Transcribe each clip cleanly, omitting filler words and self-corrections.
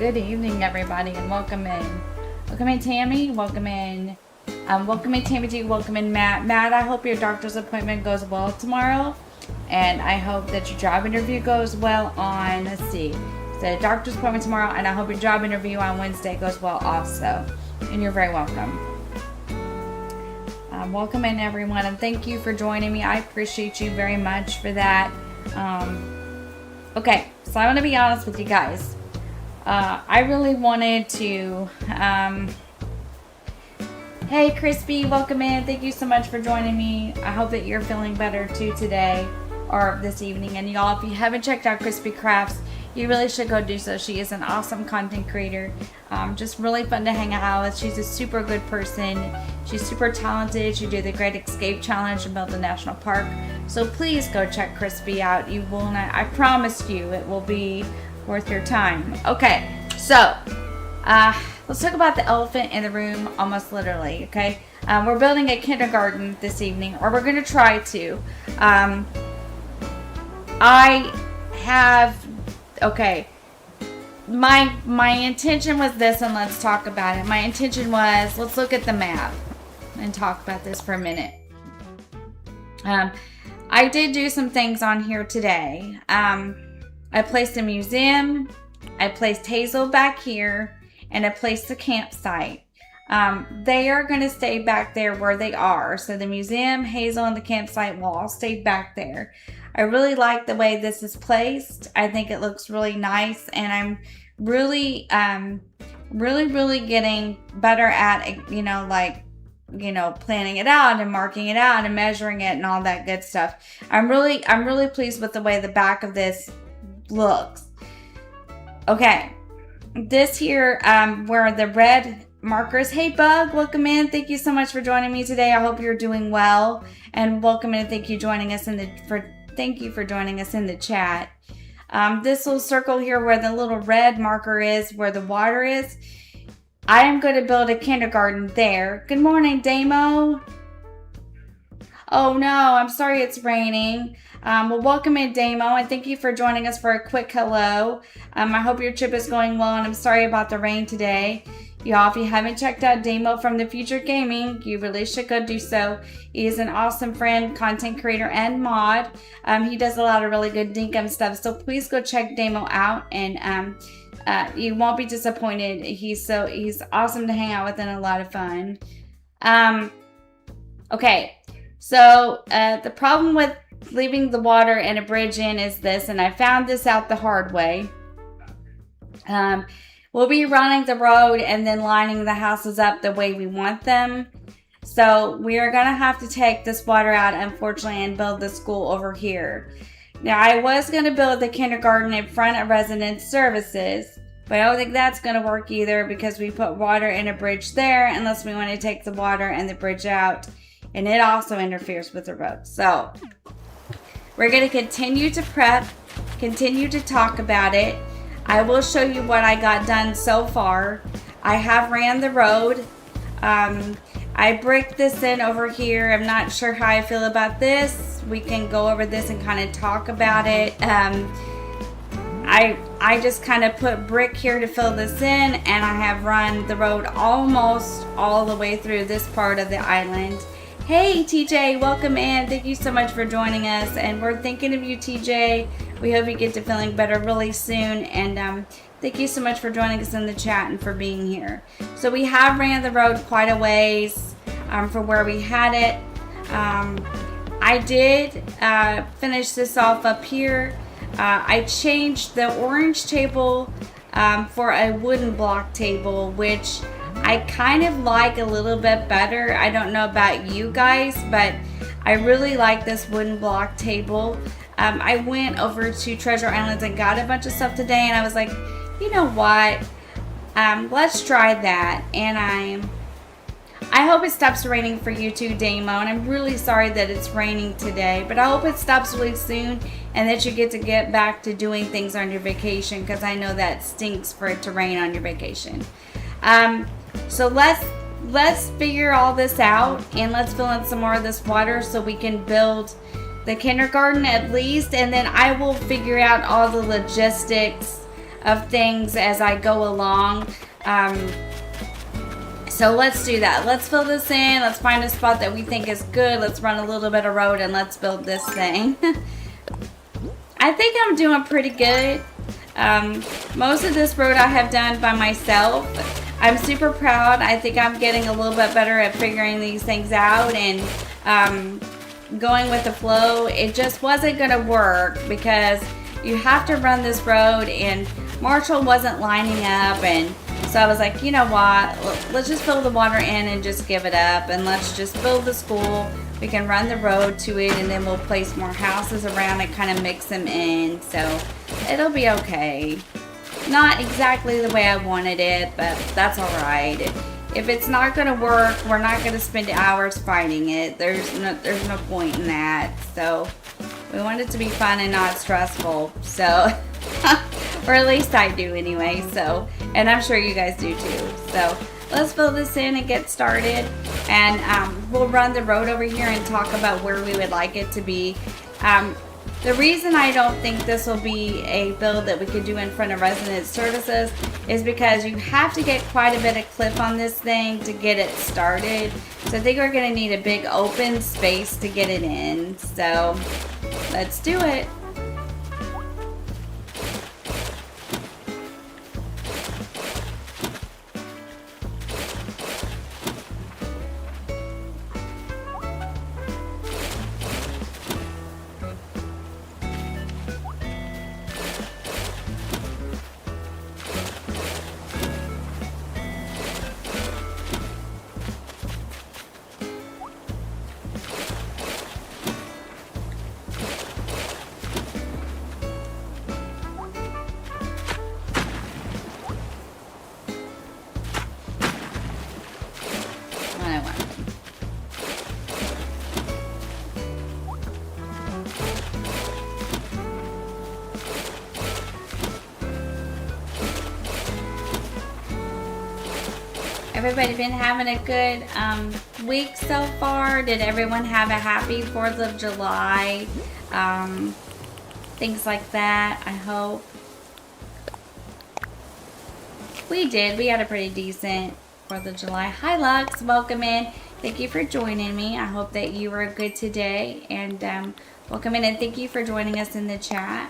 Good evening, everybody, and welcome in. Welcome in, Tammy. Welcome in. Welcome in, Tammy G. Welcome in, Matt. Matt, I hope your doctor's appointment goes well tomorrow, and I hope that your job interview goes well on, let's see, so doctor's appointment tomorrow, and I hope your job interview on Wednesday goes well also. And you're very welcome. Welcome in, everyone, and thank you for joining me. I appreciate you very much for that. Okay, so I'm going to be honest with you guys. I really wanted to, hey Crispy, welcome in. Thank you so much for joining me. I hope that you're feeling better too today or this evening. And y'all, if you haven't checked out Crispy Crafts, you really should go do so. She is an awesome content creator. Just really fun to hang out with. She's a super good person. She's super talented. She did the Great Escape Challenge and built the national park. So please go check Crispy out. You will not, I promise you, it will be worth your time. Okay, so let's talk about the elephant in the room, almost literally. Okay, we're building a kindergarten this evening, or we're going to try to. I have, okay, my intention was this, and let's talk about it. My intention was, let's look at the map and talk about this for a minute. I did do some things on here today. I placed a museum, I placed Hazel back here, and I placed the campsite. They are going to stay back there where they are. So the museum, Hazel, and the campsite will all stay back there. I really like the way this is placed. I think it looks really nice, and I'm really getting better at, planning it out and marking it out and measuring it and all that good stuff. I'm really pleased with the way the back of this looks. Okay, this here, where the red markers, hey Bug, welcome in. Thank you so much for joining me today. I hope you're doing well, and welcome in. Thank you for joining us in the chat. This little circle here where the little red marker is, where the water is, I am going to build a kindergarten there. Good morning, Damo. Oh no, I'm sorry it's raining. Well, welcome in, Damo, and thank you for joining us for a quick hello. I hope your trip is going well, and I'm sorry about the rain today. Y'all, if you haven't checked out Damo from the Future Gaming, you really should go do so. He is an awesome friend, content creator, and mod. He does a lot of really good dinkum stuff, so please go check Damo out, and you won't be disappointed. He's awesome to hang out with and a lot of fun. Okay, so the problem with leaving the water and a bridge in is this, and I found this out the hard way. We'll be running the road and then lining the houses up the way we want them. So we are going to have to take this water out, unfortunately, and build the school over here. Now, I was going to build the kindergarten in front of resident services, but I don't think that's going to work either, because we put water in a bridge there unless we want to take the water and the bridge out, and it also interferes with the road. So we're going to continue to prep, continue to talk about it. I will show you what I got done so far. I have ran the road. I bricked this in over here. I'm not sure how I feel about this. We can go over this and kind of talk about it. I just kind of put brick here to fill this in, and I have run the road almost all the way through this part of the island. Hey TJ, welcome in. Thank you so much for joining us, and we're thinking of you, TJ. We hope you get to feeling better really soon, and thank you so much for joining us in the chat and for being here. So we have ran the road quite a ways from where we had it. I did finish this off up here. I changed the orange table for a wooden block table, which I kind of like a little bit better. I don't know about you guys, but I really like this wooden block table. I went over to Treasure Islands and got a bunch of stuff today, and I was like, you know what? Let's try that. And I hope it stops raining for you too, Damo. And I'm really sorry that it's raining today, but I hope it stops really soon and that you get back to doing things on your vacation, because I know that stinks for it to rain on your vacation. So let's figure all this out, and let's fill in some more of this water so we can build the kindergarten at least, and then I will figure out all the logistics of things as I go along. So let's do that. Let's fill this in. Let's find a spot that we think is good. Let's run a little bit of road and let's build this thing. I think I'm doing pretty good. Most of this road I have done by myself. I'm super proud. I think I'm getting a little bit better at figuring these things out and going with the flow. It just wasn't going to work because you have to run this road and Marshall wasn't lining up, and so I was like, you know what, let's just fill the water in and just give it up, and let's just build the school. We can run the road to it, and then we'll place more houses around and kind of mix them in, so it'll be okay. Not exactly the way I wanted it, but that's alright. If it's not going to work, we're not going to spend hours fighting it. There's no point in that. So we want it to be fun and not stressful. So, or at least I do anyway. So, and I'm sure you guys do too. So let's fill this in and get started. And we'll run the road over here and talk about where we would like it to be. The reason I don't think this will be a build that we could do in front of resident services is because you have to get quite a bit of clip on this thing to get it started. So I think we're going to need a big open space to get it in. So let's do it. Everybody been having a good week so far? Did everyone have a happy 4th of July? Things like that, I hope. We did. We had a pretty decent 4th of July. Hi, Lux. Welcome in. Thank you for joining me. I hope that you were good today. And welcome in and thank you for joining us in the chat.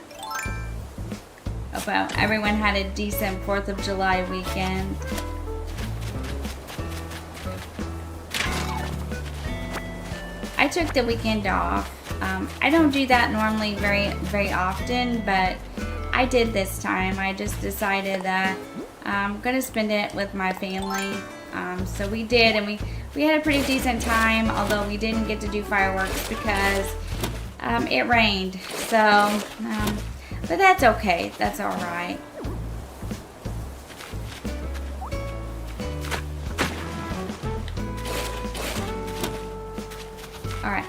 Hope everyone had a decent 4th of July weekend. I took the weekend off. I don't do that normally very often, but I did this time. I just decided that I'm gonna spend it with my family. So we did, and we had a pretty decent time, although we didn't get to do fireworks because it rained. So, but that's okay. That's all right. Alright,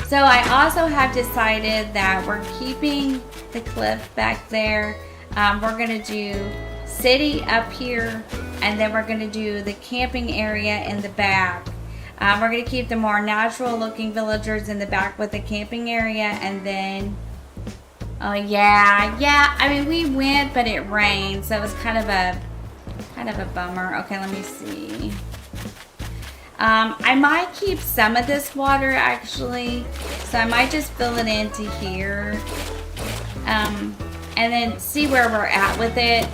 so I also have decided that we're keeping the cliff back there. We're going to do city up here, and then we're going to do the camping area in the back. We're going to keep the more natural looking villagers in the back with the camping area, and then, oh yeah, I mean we went, but it rained, so it was kind of a bummer. Okay, let me see. I might keep some of this water actually, so I might just fill it into here, and then see where we're at with it,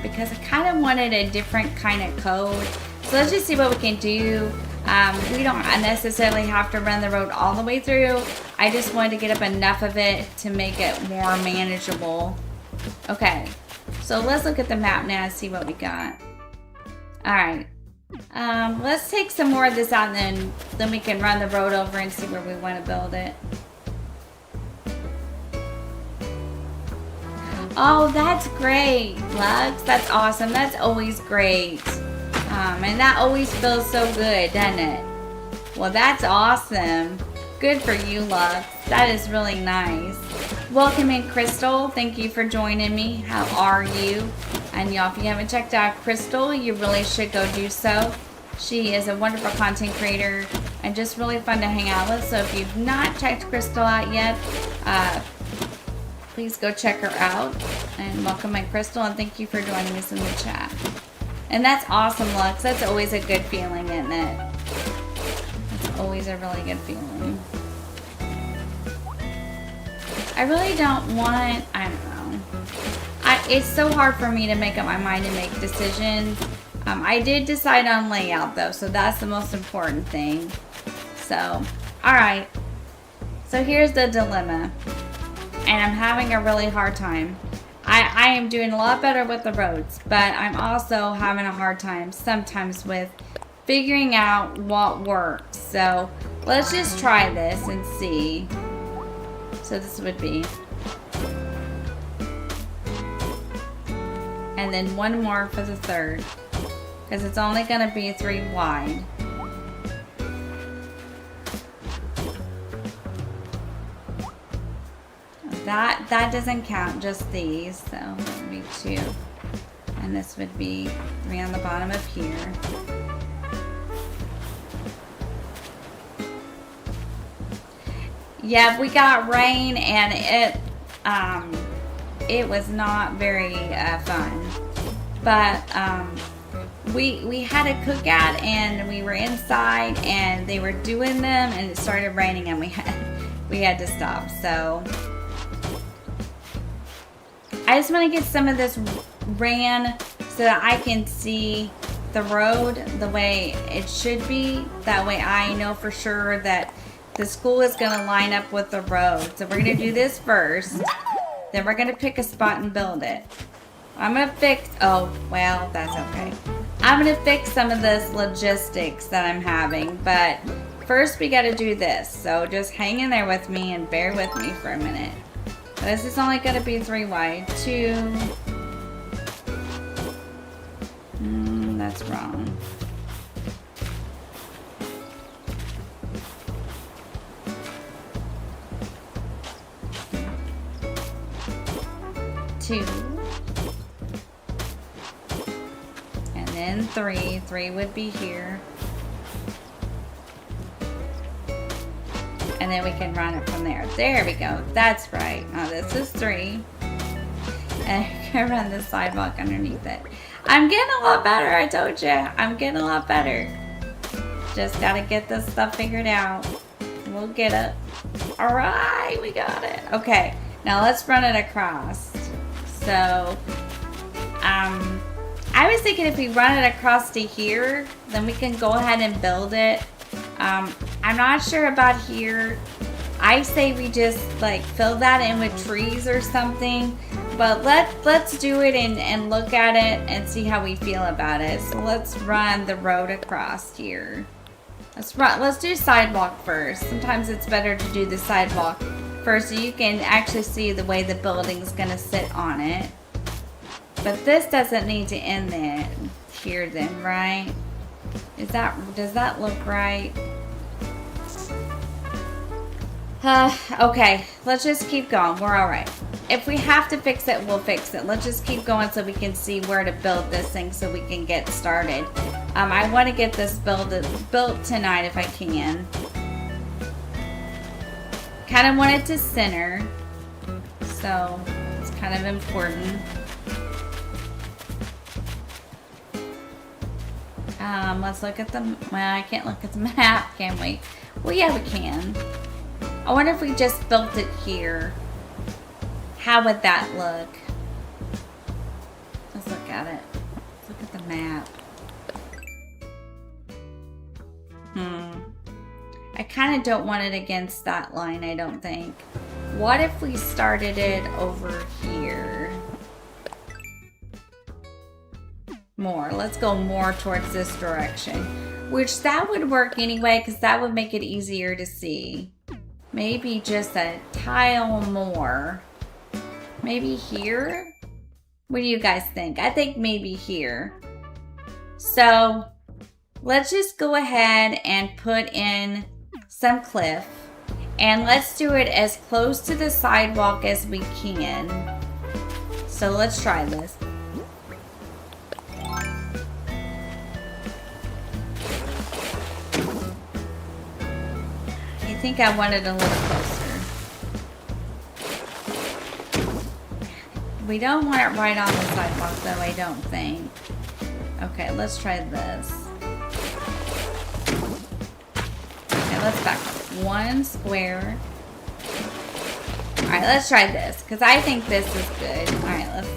because I kind of wanted a different kind of code. So let's just see what we can do. We don't necessarily have to run the road all the way through. I just wanted to get up enough of it to make it more manageable. Okay, so let's look at the map now and see what we got. Alright. Let's take some more of this out, and then we can run the road over and see where we want to build it. Oh, that's great, Lux. That's awesome. That's always great. And that always feels so good, doesn't it? Well, that's awesome. Good for you, Lux. That is really nice. Welcome in, Crystal. Thank you for joining me. How are you? And y'all, if you haven't checked out Crystal, you really should go do so. She is a wonderful content creator and just really fun to hang out with. So if you've not checked Crystal out yet, please go check her out. And welcome, my Crystal, and thank you for joining us in the chat. And that's awesome, Lux. That's always a good feeling, isn't it? It's always a really good feeling. I really don't want, I don't know. It's so hard for me to make up my mind and make decisions. I did decide on layout though, so that's the most important thing. So, alright. So here's the dilemma. And I'm having a really hard time. I am doing a lot better with the roads, but I'm also having a hard time sometimes with figuring out what works. So let's just try this and see. So this would be. And then one more for the third. Because it's only going to be 3 wide. That doesn't count, just these. So that would be 2. And this would be 3 on the bottom of here. Yeah, we got rain and it was not very fun. But we had a cookout and we were inside and they were doing them and it started raining and we had to stop. So I just want to get some of this ran so that I can see the road the way it should be. That way I know for sure that the school is going to line up with the road. So we're going to do this first. Then we're going to pick a spot and build it. I'm going to fix, oh, well, that's okay. I'm going to fix some of this logistics that I'm having. But first we got to do this. So just hang in there with me and bear with me for a minute. This is only going to be 3 wide. 2. That's wrong. Two. And then 3. 3 would be here. And then we can run it from there. There we go. That's right. Now this is 3. And I can run the sidewalk underneath it. I'm getting a lot better, I told you. I'm getting a lot better. Just gotta get this stuff figured out. We'll get it. Alright, we got it. Okay, now let's run it across. So, I was thinking if we run it across to here, then we can go ahead and build it. I'm not sure about here. I say we just like fill that in with trees or something. But let's do it and look at it and see how we feel about it. So let's run the road across here. Let's do sidewalk first. Sometimes it's better to do the sidewalk first so you can actually see the way the building's gonna sit on it. But this doesn't need to end there here then, right? Does that look right? Okay, let's just keep going. We're all right. If we have to fix it, we'll fix it. Let's just keep going so we can see where to build this thing so we can get started. I want to get this built tonight if I can. Kind of want it to center, so it's kind of important. Let's look at the, well, I can't look at the map, can we? Well, yeah, we can. I wonder if we just built it here. How would that look? Let's look at it. Let's look at the map. I kind of don't want it against that line, I don't think. What if we started it over here? More. Let's go more towards this direction. Which that would work anyway, because that would make it easier to see. Maybe just a tile more. Maybe here? What do you guys think? I think maybe here. So let's just go ahead and put in some cliff. And let's do it as close to the sidewalk as we can. So let's try this. I think I want it a little closer. We don't want it right on the sidewalk though, I don't think. Okay, let's try this. Okay, let's back up 1 square. Alright, let's try this, because I think this is good. Alright, let's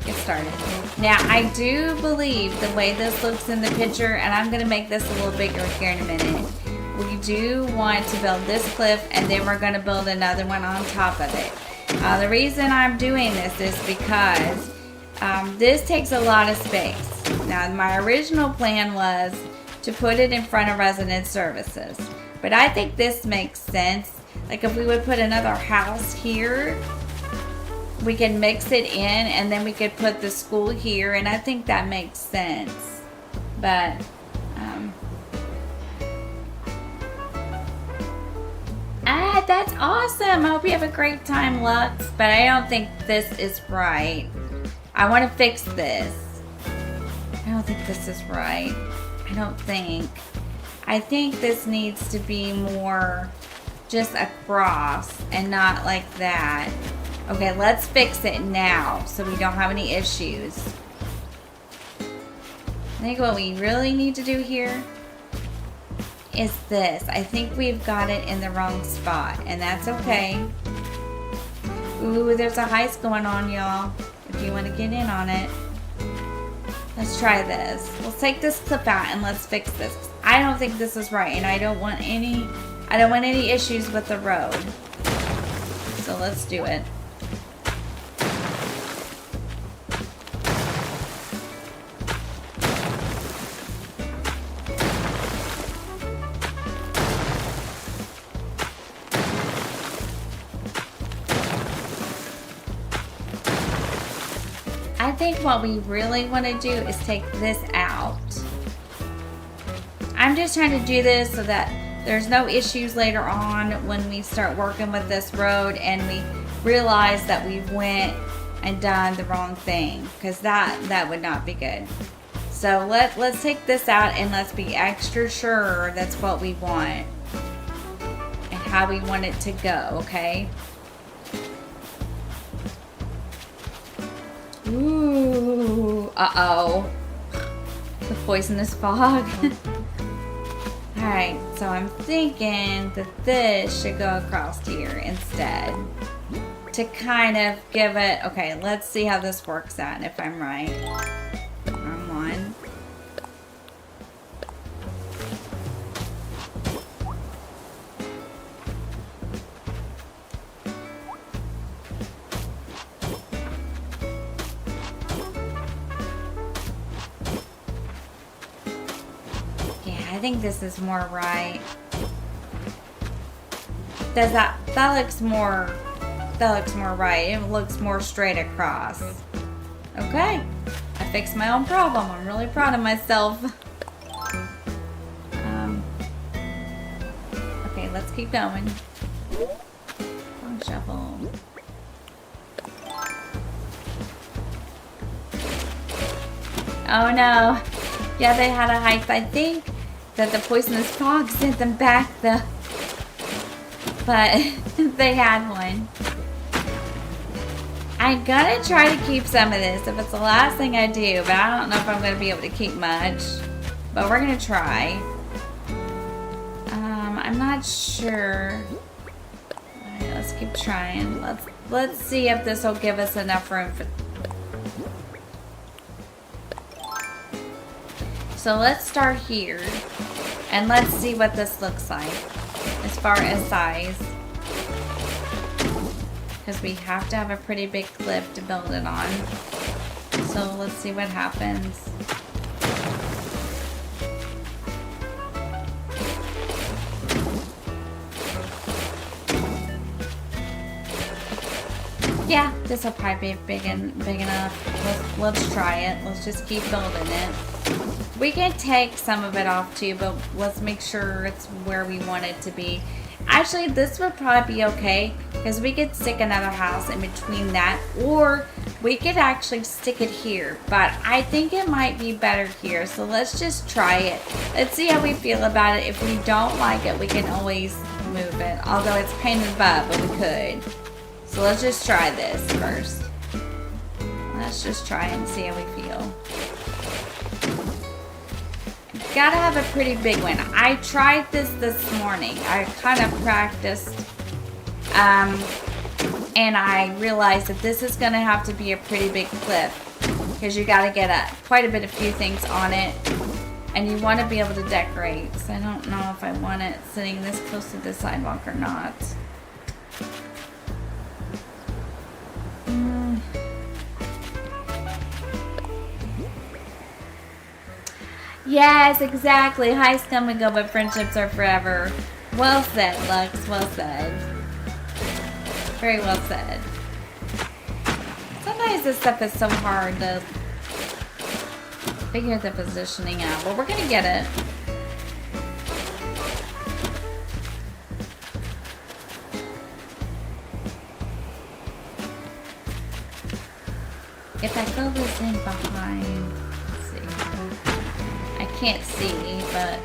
get started. Now, I do believe the way this looks in the picture, and I'm going to make this a little bigger here in a minute. We do want to build this cliff, and then we're going to build another one on top of it. The reason I'm doing this is because this takes a lot of space. Now, my original plan was to put it in front of resident services, but I think this makes sense. Like if we would put another house here, we can mix it in and then we could put the school here, and I think that makes sense. But that's awesome. I hope you have a great time, Lux, but I don't think this is right. I want to fix this. I don't think this is right. I think this needs to be more just across and not like that. Okay, let's fix it now so we don't have any issues. I think what we really need to do here is this. I think we've got it in the wrong spot, and that's okay. Ooh, there's a heist going on, y'all. If you want to get in on it. Let's try this. Let's take this clip out and let's fix this. I don't think this is right, and I don't want any issues with the road. So let's do it. I think what we really want to do is take this out. I'm just trying to do this so that there's no issues later on when we start working with this road and we realize that we went and done the wrong thing, because that would not be good. So let's take this out and let's be extra sure that's what we want and how we want it to go, okay? Ooh, uh-oh. The poisonous fog. Alright, so I'm thinking that this should go across here instead. To kind of give it... Okay, let's see how this works out and if I'm right. Wrong one. I think this is more right. Does that looks more right. It looks more straight across. Okay. I fixed my own problem. I'm really proud of myself. Okay, let's keep going. Long shovel. Oh no. Yeah, they had a heist. I think that the poisonous fog sent them back though. But they had one. I'm gonna try to keep some of this if it's the last thing I do, but I don't know if I'm gonna be able to keep much. But we're gonna try. I'm not sure. Alright, let's keep trying. Let's see if this will give us enough room for... So let's start here, and let's see what this looks like as far as size. Because we have to have a pretty big cliff to build it on. So let's see what happens. Yeah, this will probably be big enough. Let's try it. Let's just keep building it. We can take some of it off too, but let's make sure it's where we want it to be. Actually, this would probably be okay because we could stick another house in between that, or we could actually stick it here, but I think it might be better here. So let's just try it. Let's see how we feel about it. If we don't like it, we can always move it, although it's a pain in the butt, but we could. So let's just try this first. Let's just try and see how we feel. Gotta have a pretty big one. I tried this morning. I kind of practiced. And I realized that this is going to have to be a pretty big clip. Because you got to get quite a bit of few things on it. And you want to be able to decorate. So I don't know if I want it sitting this close to the sidewalk or not. Yes, exactly. Highs come and go, but friendships are forever. Well said, Lux. Well said. Very well said. Sometimes this stuff is so hard to figure the positioning out, but we're gonna get it. If I fill this in behind, let's see. I can't see, but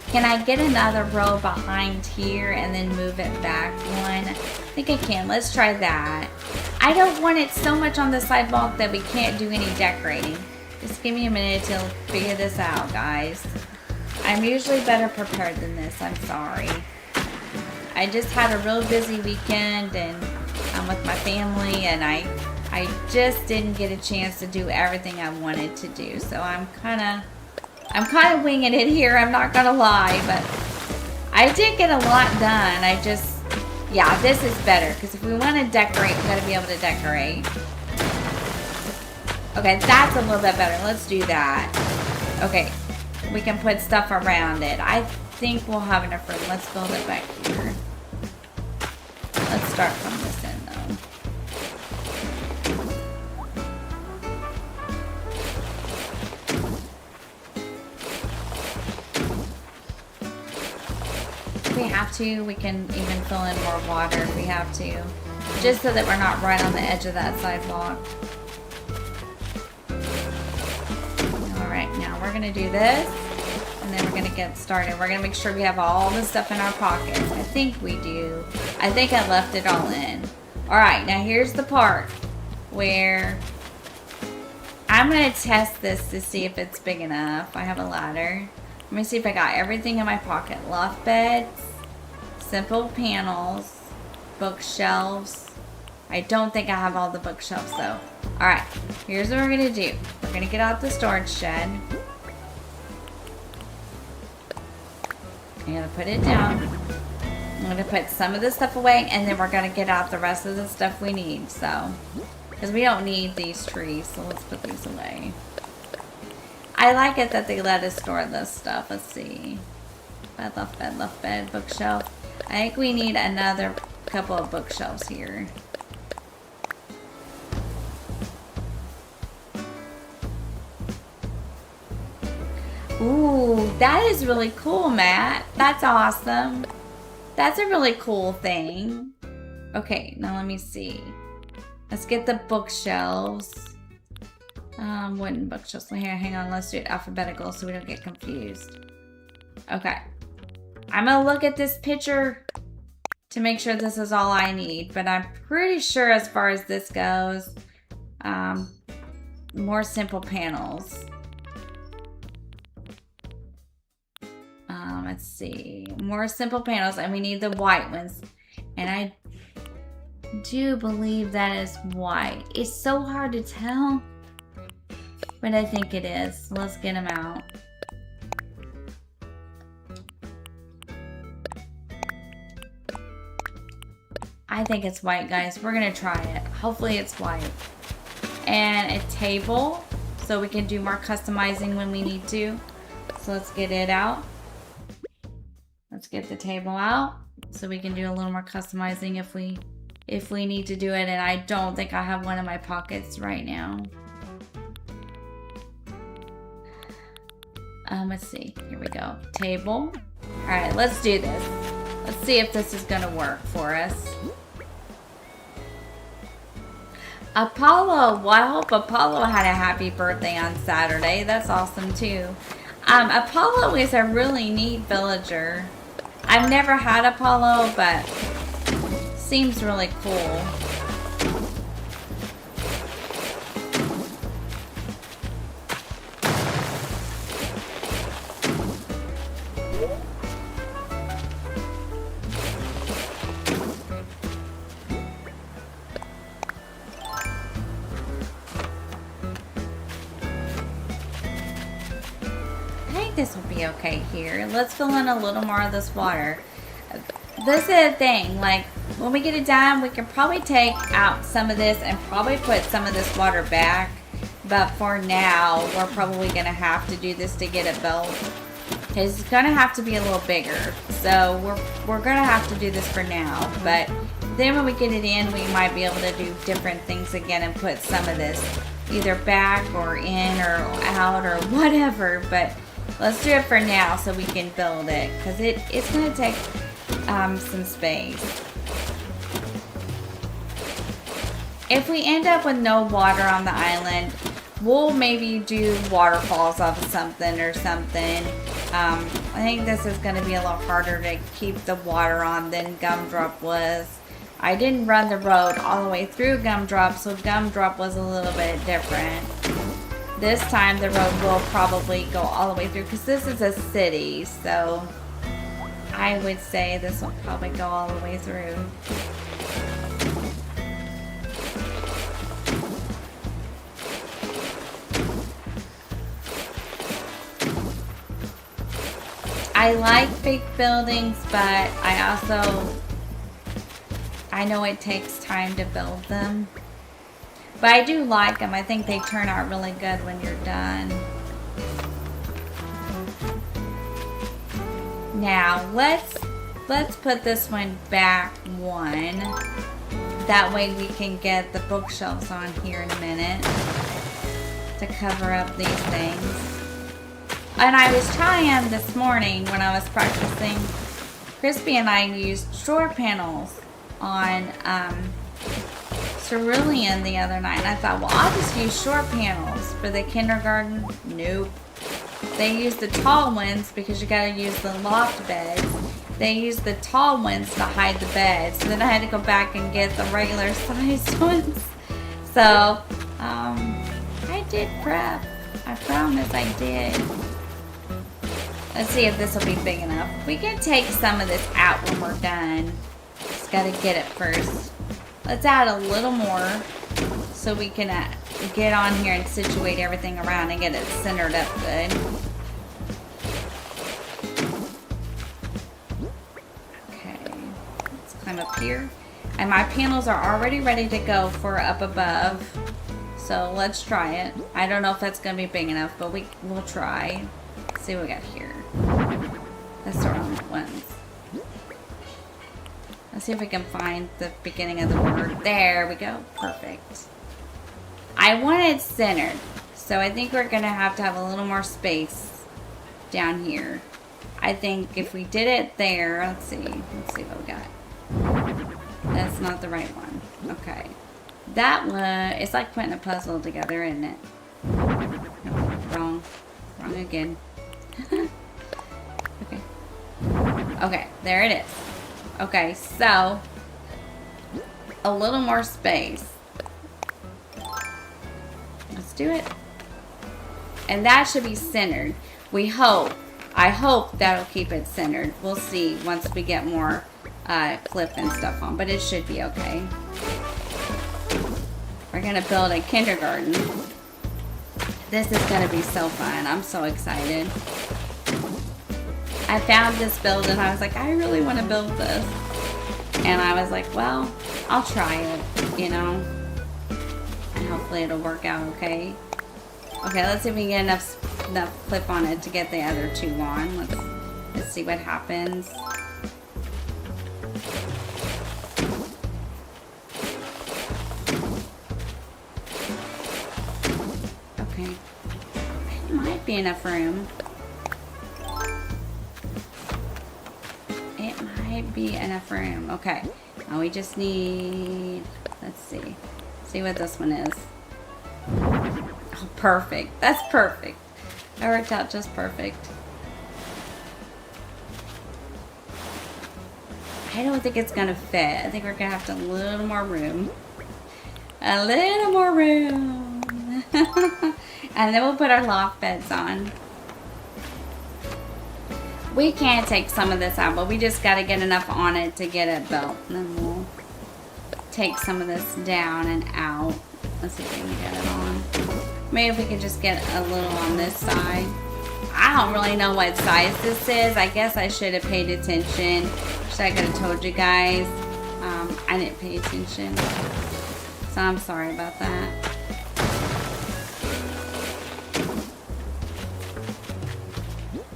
can I get another row behind here and then move it back one? I think I can. Let's try that. I don't want it so much on the sidewalk that we can't do any decorating. Just give me a minute to figure this out, guys. I'm usually better prepared than this. I'm sorry. I just had a real busy weekend and I'm with my family and I just didn't get a chance to do everything I wanted to do. So I'm kind of winging it here. I'm not gonna lie, but I did get a lot done. Yeah, this is better because if we want to decorate, we gotta be able to decorate. Okay, that's a little bit better. Let's do that. Okay, we can put stuff around it. I think we'll have enough room. Let's build it back here. Let's start from this end though. If we have to, we can even fill in more water if we have to. Just so that we're not right on the edge of that sidewalk. Alright, now we're going to do this. And then we're going to get started. We're going to make sure we have all the stuff in our pockets. I think we do. I think I left it all in. Alright, now here's the part where I'm going to test this to see if it's big enough. I have a ladder. Let me see if I got everything in my pocket. Loft beds, simple panels, bookshelves. I don't think I have all the bookshelves though. Alright, here's what we're going to do. We're going to get out the storage shed. I'm going to put it down. I'm going to put some of the stuff away and then we're going to get out the rest of the stuff we need. So, because we don't need these trees, so let's put these away. I like it that they let us store this stuff. Let's see. Bed, left bed, bookshelf. I think we need another couple of bookshelves here. Ooh, that is really cool, Matt. That's awesome. That's a really cool thing. Okay, now let me see. Let's get the bookshelves. Wooden bookshelves. Here, hang on. Let's do it alphabetical so we don't get confused. Okay. I'm going to look at this picture to make sure this is all I need. But I'm pretty sure as far as this goes, more simple panels. Let's see. More simple panels. And we need the white ones. And I do believe that is white. It's so hard to tell. But I think it is. So let's get them out. I think it's white, guys. We're going to try it. Hopefully it's white. And a table. So we can do more customizing when we need to. So let's get it out. Let's get the table out. So we can do a little more customizing if we need to do it. And I don't think I have one in my pockets right now. Let's see. Here we go. Table. All right, let's do this. Let's see if this is going to work for us. Apollo. Well, I hope Apollo had a happy birthday on Saturday. That's awesome, too. Apollo is a really neat villager. I've never had Apollo, but seems really cool. this will be okay here. Let's fill in a little more of this water. This is a thing, like when we get it done, we can probably take out some of this and probably put some of this water back. But for now, we're probably gonna have to do this to get it built. It's gonna have to be a little bigger. So we're gonna have to do this for now. But then when we get it in, we might be able to do different things again and put some of this either back or in or out or whatever. But let's do it for now so we can build it, because it's gonna take some space. If we end up with no water on the island, we'll maybe do waterfalls off of something or something. I think this is going to be a little harder to keep the water on than Gumdrop was. I didn't run the road all the way through Gumdrop, so Gumdrop was a little bit different. This time the road will probably go all the way through, because this is a city, so I would say this will probably go all the way through. I like big buildings, but I know it takes time to build them. But I do like them. I think they turn out really good when you're done. Now, let's put this one back one. That way we can get the bookshelves on here in a minute to cover up these things. And I was trying this morning when I was practicing. Crispy and I used shore panels on Cerulean the other night. And I thought, well, I'll just use shore panels for the kindergarten. Nope. They use the tall ones because you gotta use the loft beds. They use the tall ones to hide the beds. So then I had to go back and get the regular sized ones. So, I did prep. I promise I did. Let's see if this will be big enough. We can take some of this out when we're done. Just gotta get it first. Let's add a little more so we can get on here and situate everything around and get it centered up good. Okay, let's climb up here. And my panels are already ready to go for up above. So let's try it. I don't know if that's gonna be big enough, but we'll try. Let's see what we got here. That's the wrong ones. Let's see if we can find the beginning of the word. There we go. Perfect. I want it centered, so I think we're gonna have to have a little more space down here. I think if we did it there, let's see what we got. That's not the right one. Okay. That one, it's like putting a puzzle together, isn't it? No, wrong again. Okay, there it is. Okay, so a little more space. Let's do it. And that should be centered. We hope. I hope that'll keep it centered. We'll see once we get more clip and stuff on, but it should be okay. We're gonna build a kindergarten. This is gonna be so fun. I'm so excited. I found this build and I was like, I really want to build this. And I was like, well, I'll try it, you know. And hopefully it'll work out okay. Okay, let's see if we can get enough clip on it to get the other two on. Let's see what happens. Okay. It might be enough room. It might be enough room. Okay. Now we just need, let's see. See what this one is. Oh, perfect. That's perfect. That worked out just perfect. I don't think it's gonna fit. I think we're gonna have to a little more room. A little more room. And then we'll put our loft beds on. We can take some of this out, but we just got to get enough on it to get it built. And then we'll take some of this down and out. Let's see if we can get it on. Maybe if we could just get a little on this side. I don't really know what size this is. I guess I should have paid attention. I could have told you guys. I didn't pay attention. So I'm sorry about that.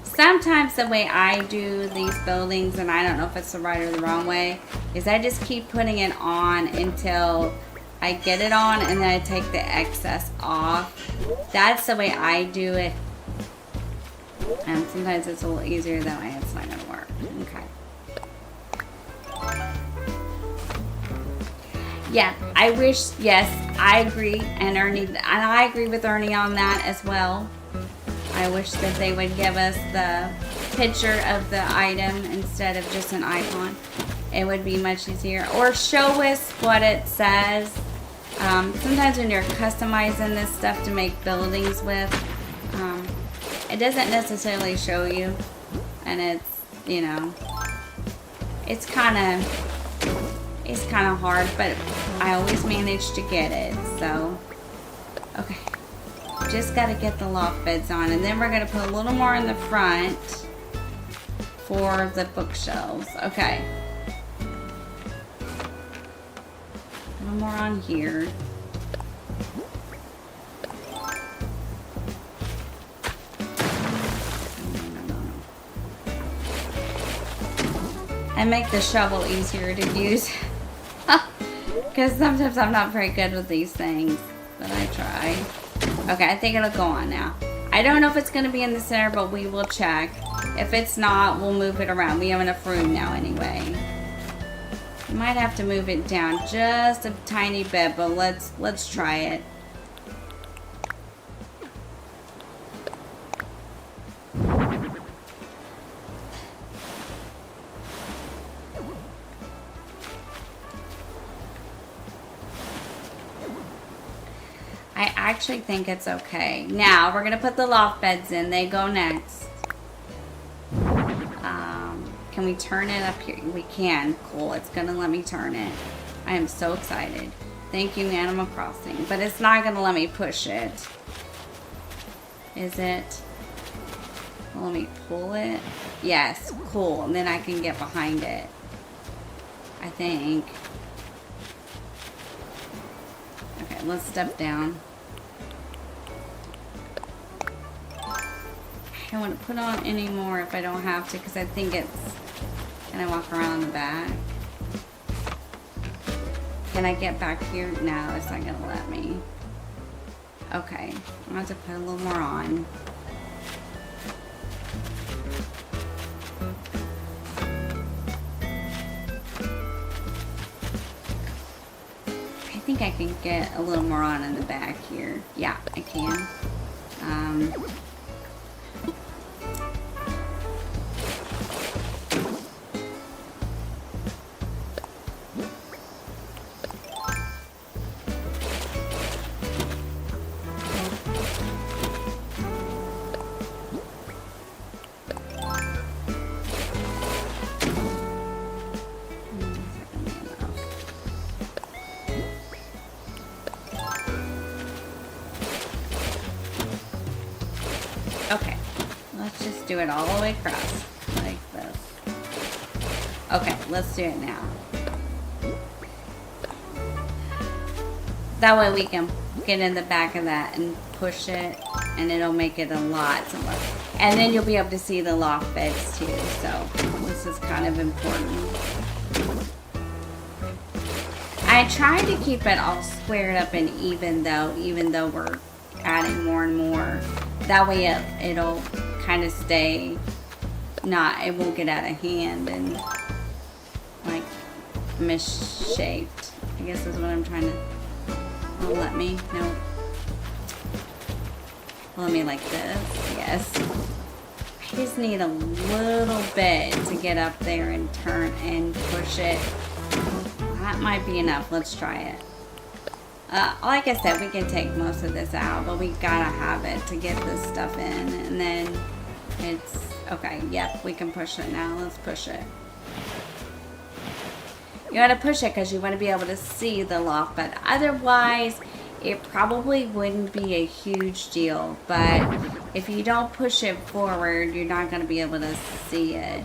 Sometimes the way I do these buildings, and I don't know if it's the right or the wrong way, is I just keep putting it on until I get it on, and then I take the excess off. That's the way I do it. And sometimes it's a little easier that way. It's not going to work. Okay. Yeah, I wish, yes, I agree, and I agree with Ernie on that as well. I wish that they would give us the picture of the item instead of just an icon. It would be much easier. Or show us what it says. Sometimes when you're customizing this stuff to make buildings with, it doesn't necessarily show you. And it's, you know, it's kind of hard, but I always manage to get it. So, okay. Just got to get the loft beds on, and then we're going to put a little more in the front for the bookshelves. Okay. A little more on here. And make the shovel easier to use. Because sometimes I'm not very good with these things, but I try. Okay, I think it'll go on now. I don't know if it's going to be in the center, but we will check. If it's not, we'll move it around. We have enough room now anyway. We might have to move it down just a tiny bit, but let's try it. I actually think it's okay. Now, we're going to put the loft beds in. They go next. Can we turn it up here? We can. Cool. It's going to let me turn it. I am so excited. Thank you, Animal Crossing. But it's not going to let me push it. Is it? Well, let me pull it. Yes. Cool. And then I can get behind it. I think. Okay, let's step down. I don't want to put on any more if I don't have to, because I think it's... Can I walk around the back? Can I get back here? No, it's not going to let me. Okay, I'm going to have to put a little more on. I think I can get a little more on in the back here. Yeah, I can. Okay, let's just do it all the way across, like this. Okay, let's do it now. That way we can get in the back of that and push it, and it'll make it a lot simpler. And then you'll be able to see the loft beds too, so this is kind of important. I tried to keep it all squared up and even though we're adding more and more. That way it'll kind of stay, it won't get out of hand and like misshaped. I guess is what I'm trying to, let me, no. Let me like this, yes. I just need a little bit to get up there and turn and push it. That might be enough, let's try it. Like I said, we can take most of this out, but we gotta have it to get this stuff in, and then it's, okay, yep, we can push it now. Let's push it. You gotta push it because you want to be able to see the loft, but otherwise, it probably wouldn't be a huge deal, but if you don't push it forward, you're not going to be able to see it.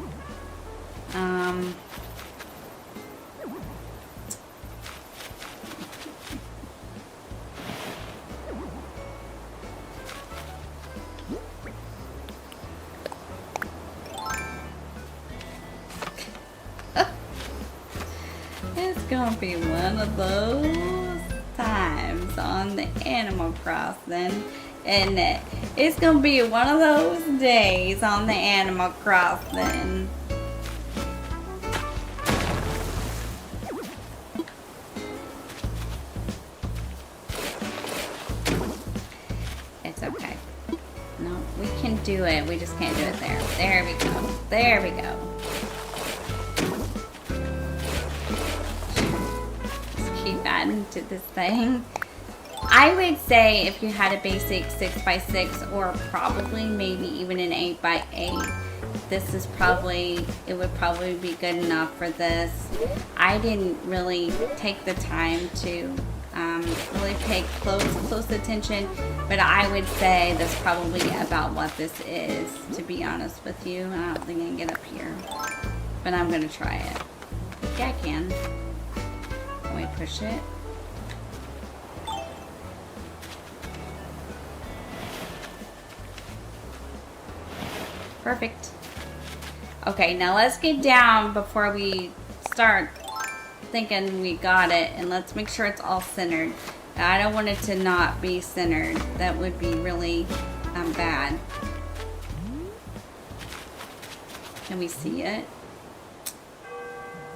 It's gonna be one of those times on the Animal Crossing, isn't it? It's gonna be one of those days on the Animal Crossing. It's okay. No, we can do it. We just can't do it there. There we go. There we go. Adding to this thing. I would say if you had a basic 6x6 or probably maybe even an 8x8, this is probably, it would probably be good enough for this. I didn't really take the time to really pay close attention, but I would say that's probably about what this is, to be honest with you. I don't think I can get up here, but I'm gonna try it. Yeah, I can. Can we push it? Perfect. Okay, now let's get down before we start thinking we got it, and let's make sure it's all centered. I don't want it to not be centered. That would be really bad. Can we see it?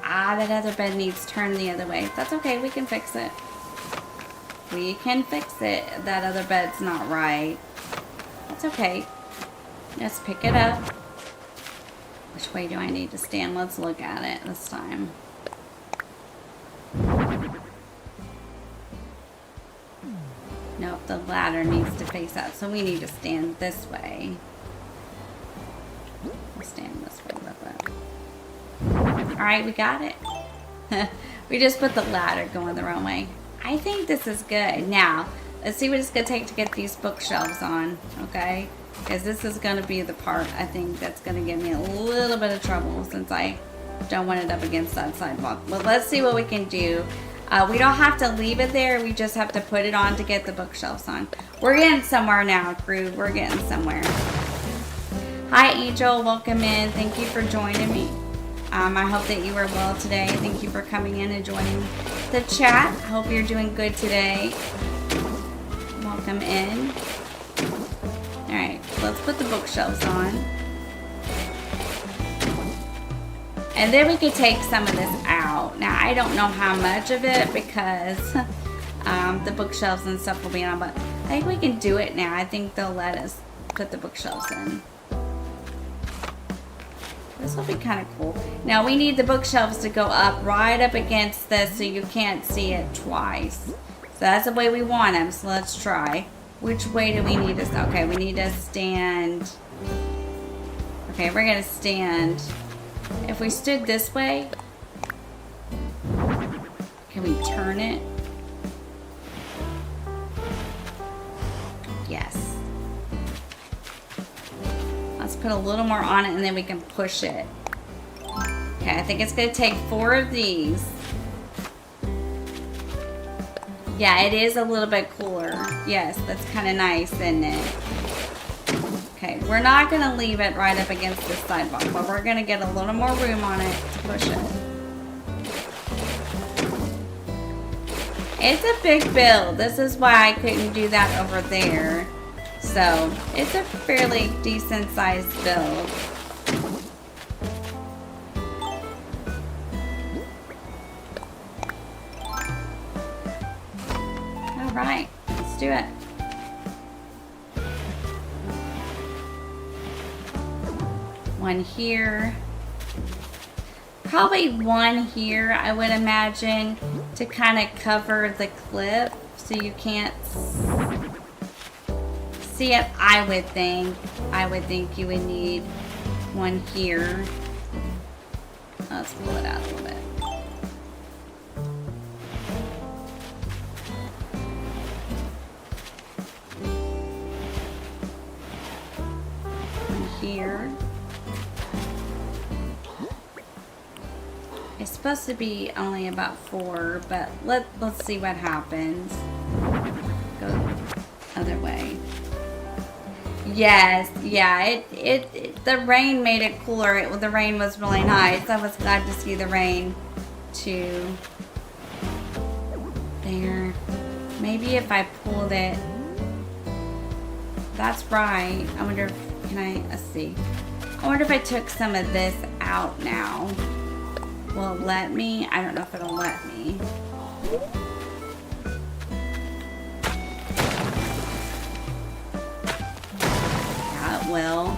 Ah, that other bed needs turned the other way. That's okay, we can fix it. We can fix it. That other bed's not right. That's okay. Let's pick it up. Which way do I need to stand? Let's look at it this time. Nope, the ladder needs to face out, so we need to stand this way. We'll stand this way real quick. Alright, we got it. We just put the ladder going the wrong way. I think this is good. Now, let's see what it's going to take to get these bookshelves on, okay? Because this is going to be the part, I think, that's going to give me a little bit of trouble since I don't want it up against that sidewalk. But let's see what we can do. We don't have to leave it there. We just have to put it on to get the bookshelves on. We're getting somewhere now, crew. We're getting somewhere. Hi, Angel. Welcome in. Thank you for joining me. I hope that you are well today. Thank you for coming in and joining the chat. I hope you're doing good today. Welcome in. Alright, let's put the bookshelves on. And then we could take some of this out. Now, I don't know how much of it because the bookshelves and stuff will be on, but I think we can do it now. I think they'll let us put the bookshelves in. This will be kind of cool. Now, we need the bookshelves to go up right up against this so you can't see it twice. So that's the way we want them, so let's try. Which way do we need to, okay, we need to stand. Okay, we're gonna stand. If we stood this way, can we turn it? Yes. Let's put a little more on it and then we can push it. Okay, I think it's gonna take 4 of these. Yeah, it is a little bit cooler. Yes, that's kind of nice, isn't it? Okay, we're not going to leave it right up against the sidewalk, but we're going to get a little more room on it to push it. It's a big build. This is why I couldn't do that over there. So, it's a fairly decent sized build. Alright, let's do it. One here. Probably one here, I would imagine, to kind of cover the clip so you can't see it. I would think you would need one here. Let's pull it out a little bit. here. It's supposed to be only about 4, but let's see what happens. Go other way. Yes, yeah, the rain made it cooler. The rain was really nice. I was glad to see the rain too. There. Maybe if I pulled it. That's right. I wonder if, let's see. I wonder if I took some of this out now. Will it let me? I don't know if it'll let me. Yeah, it will.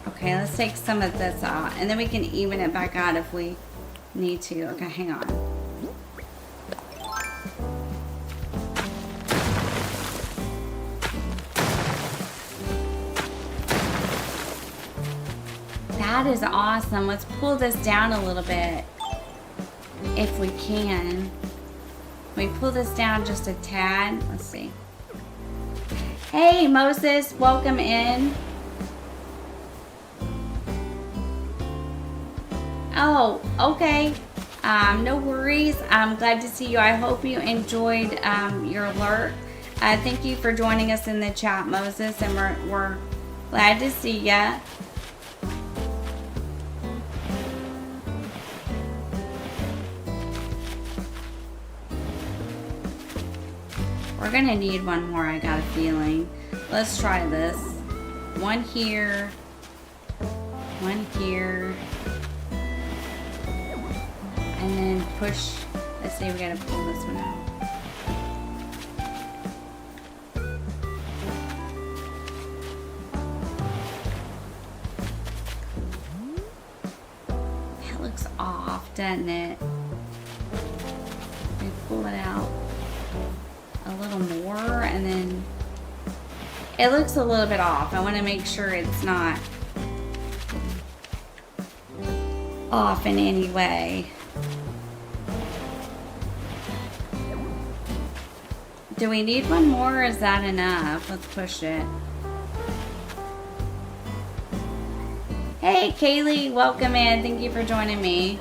Okay, let's take some of this out, and then we can even it back out if we need to. Okay, hang on. That is awesome. Let's pull this down a little bit if we can. We pull this down just a tad. Let's see. Hey, Moses, welcome in. Oh, okay. No worries. I'm glad to see you. I hope you enjoyed your alert. Thank you for joining us in the chat, Moses, and we're glad to see ya. We're gonna need one more, I got a feeling. Let's try this. One here. One here. And then push. Let's see, we gotta pull this one out. That looks off, doesn't it? We pull it out a little more, and then it looks a little bit off. I want to make sure it's not off in any way. Do we need one more, or is that enough? Let's push it. Hey, Kaylee, welcome in. Thank you for joining me.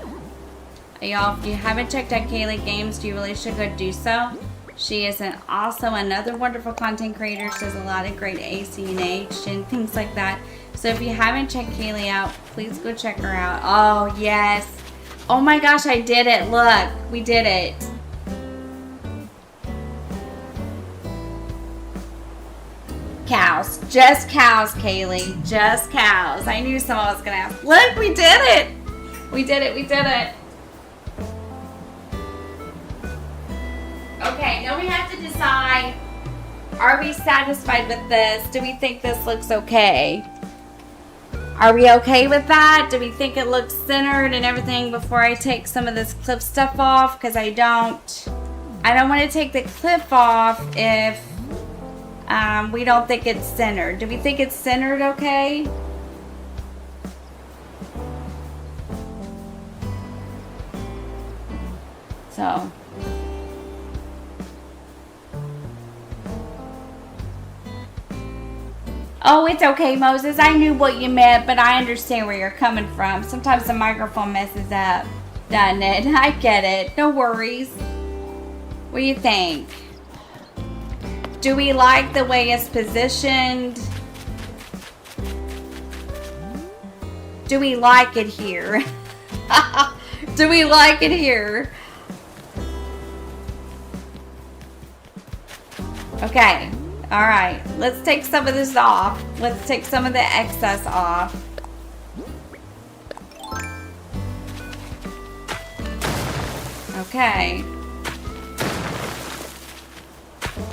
Y'all, if you haven't checked out Kaylee Games, you really should go do so. She is also another wonderful content creator. She does a lot of great ACNH and things like that. So if you haven't checked Kaylee out, please go check her out. Oh, yes. Oh my gosh, I did it. Look, we did it. Cows. Just cows, Kaylee. Just cows. I knew someone was going to ask. Look, we did it. We did it. We did it. Okay, now we have to decide, are we satisfied with this? Do we think this looks okay? Are we okay with that? Do we think it looks centered and everything before I take some of this clip stuff off? Because I don't want to take the clip off if we don't think it's centered. Do we think it's centered okay? So... Oh, it's okay, Moses. I knew what you meant, but I understand where you're coming from. Sometimes the microphone messes up, doesn't it? I get it. No worries. What do you think? Do we like the way it's positioned? Do we like it here? Do we like it here? Okay. All right, let's take some of this off. Let's take some of the excess off. Okay.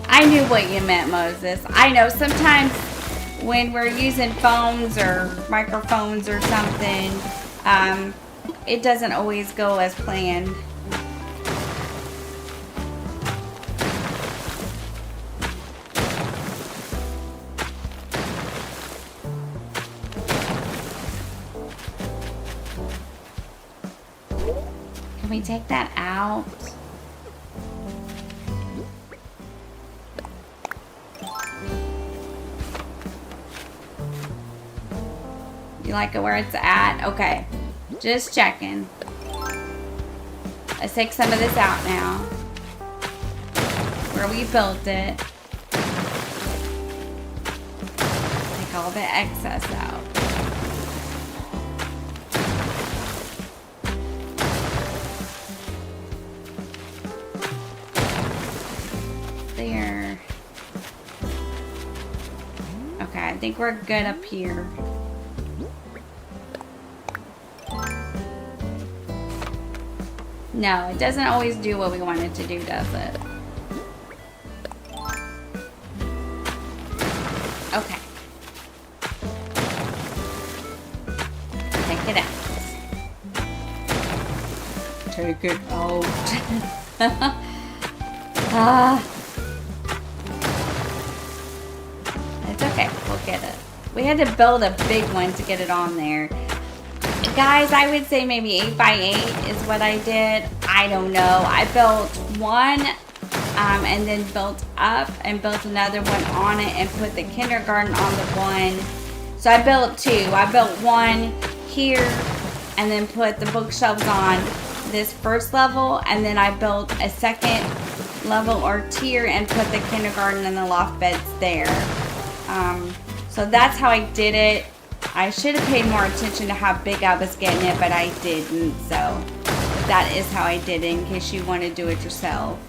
I knew what you meant, Moses. I know sometimes when we're using phones or microphones or something, it doesn't always go as planned. we take that out? You like it where it's at? Okay. Just checking. Let's take some of this out now. Where we built it. Take all the excess out. There. Okay, I think we're good up here. No, it doesn't always do what we want it to do, does it? Okay. Take it out. Take it out. It's okay. We'll get it. We had to build a big one to get it on there. Guys, I would say maybe 8 by 8 is what I did. I don't know. I built one and then built up and built another one on it and put the kindergarten on the one. So I built two. I built one here and then put the bookshelves on this first level, and then I built a second level or tier and put the kindergarten and the loft beds there. So that's how I did it. I should have paid more attention to how big I was getting it, but I didn't. So that is how I did it, in case you want to do it yourself.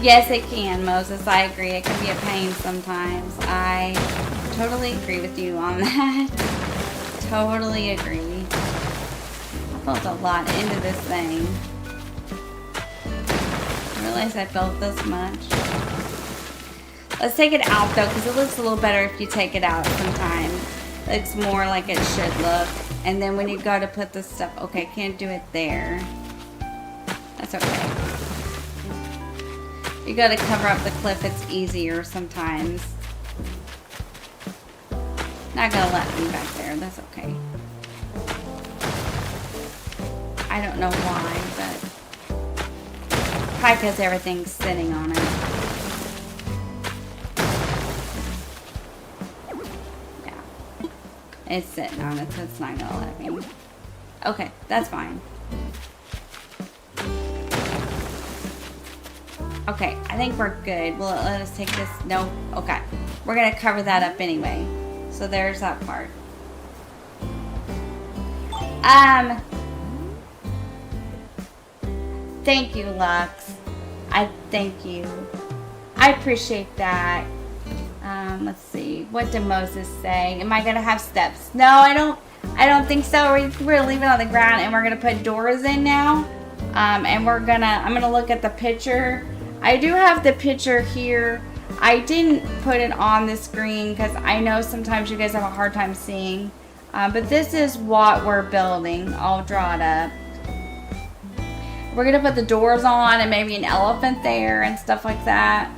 Yes, it can, Moses. I agree. It can be a pain sometimes. I totally agree with you on that. Totally agree. I built a lot into this thing. I realized I built this much. Let's take it out though, because it looks a little better if you take it out sometimes. It looks more like it should look. And then when you go to put this stuff, okay, can't do it there. That's okay. You gotta cover up the cliff, it's easier sometimes. Not gonna let me back there, that's okay. I don't know why, but probably because everything's sitting on it. Yeah. It's sitting on it, so it's not gonna let me. Okay, that's fine. Okay, I think we're good. Well, let us take this. No, okay. We're gonna cover that up anyway. So there's that part. Thank you, Lux. I thank you. I appreciate that. Let's see. What did Moses say? Am I gonna have steps? No, I don't think so. We're gonna leave it on the ground, and we're gonna put doors in now. And I'm gonna look at the picture. I do have the picture here. I didn't put it on the screen because I know sometimes you guys have a hard time seeing. But this is what we're building. I'll draw it up. We're gonna put the doors on and maybe an elephant there and stuff like that.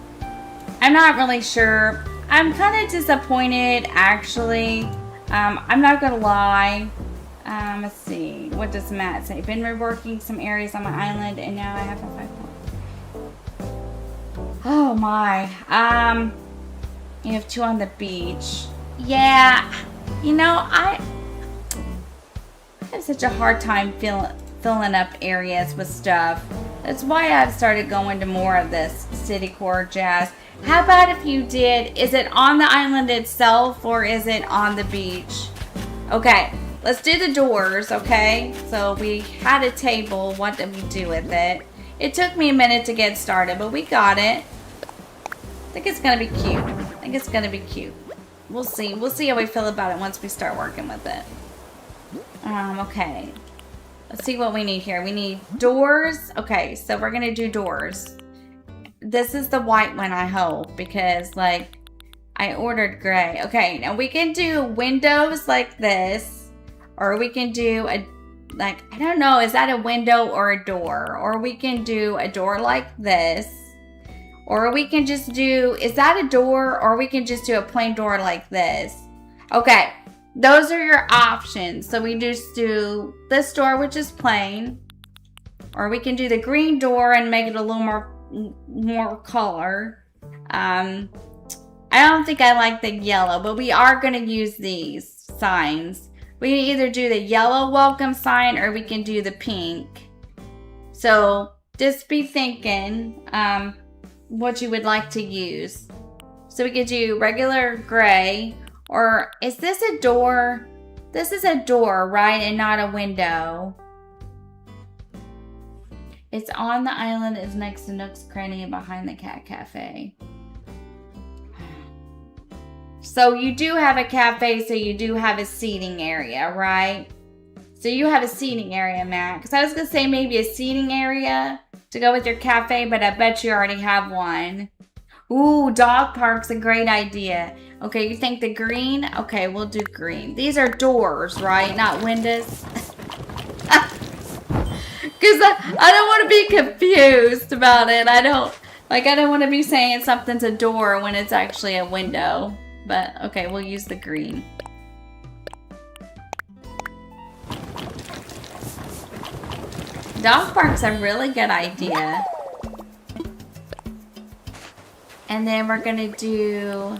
I'm not really sure. I'm kind of disappointed, actually. I'm not gonna lie. Let's see. What does Matt say? Been reworking some areas on my island, and now I have a 5 point. Oh my. You have 2 on the beach. Yeah. You know, I have such a hard time filling up areas with stuff. That's why I've started going to more of this city core jazz. How about if you did, is it on the island itself or is it on the beach? Okay, let's do the doors, okay? So we had a table. What did we do with it? It took me a minute to get started, but we got it. I think it's gonna be cute. I think it's gonna be cute. We'll see. We'll see how we feel about it once we start working with it. Okay. Let's see what we need here. We need doors. Okay, so we're gonna do doors. This is the white one, I hope, because like I ordered gray. Okay, now we can do windows like this, or we can do a, like, I don't know, is that a window or a door? Or we can do a door like this, Or we can just do, is that a door? Or we can just do a plain door like this. Okay, those are your options. So we just do this door, which is plain. Or we can do the green door and make it a little more color. I don't think I like the yellow, but we are going to use these signs. We can either do the yellow welcome sign or we can do the pink. So just be thinking what you would like to use. So we could do regular gray, or is this a door? This is a door, right? And not a window. It's on the island. It's next to Nook's Cranny and behind the Cat Cafe. So you do have a cafe, so you do have a seating area, right? So you have a seating area, Matt. Because I was going to say maybe a seating area to go with your cafe, but I bet you already have one. Ooh, dog park's a great idea. Okay, you think the green? Okay, we'll do green. These are doors, right? Not windows. Because I don't want to be confused about it. I don't want to be saying something's a door when it's actually a window. But, okay, we'll use the green. Dog park's a really good idea. And then we're going to do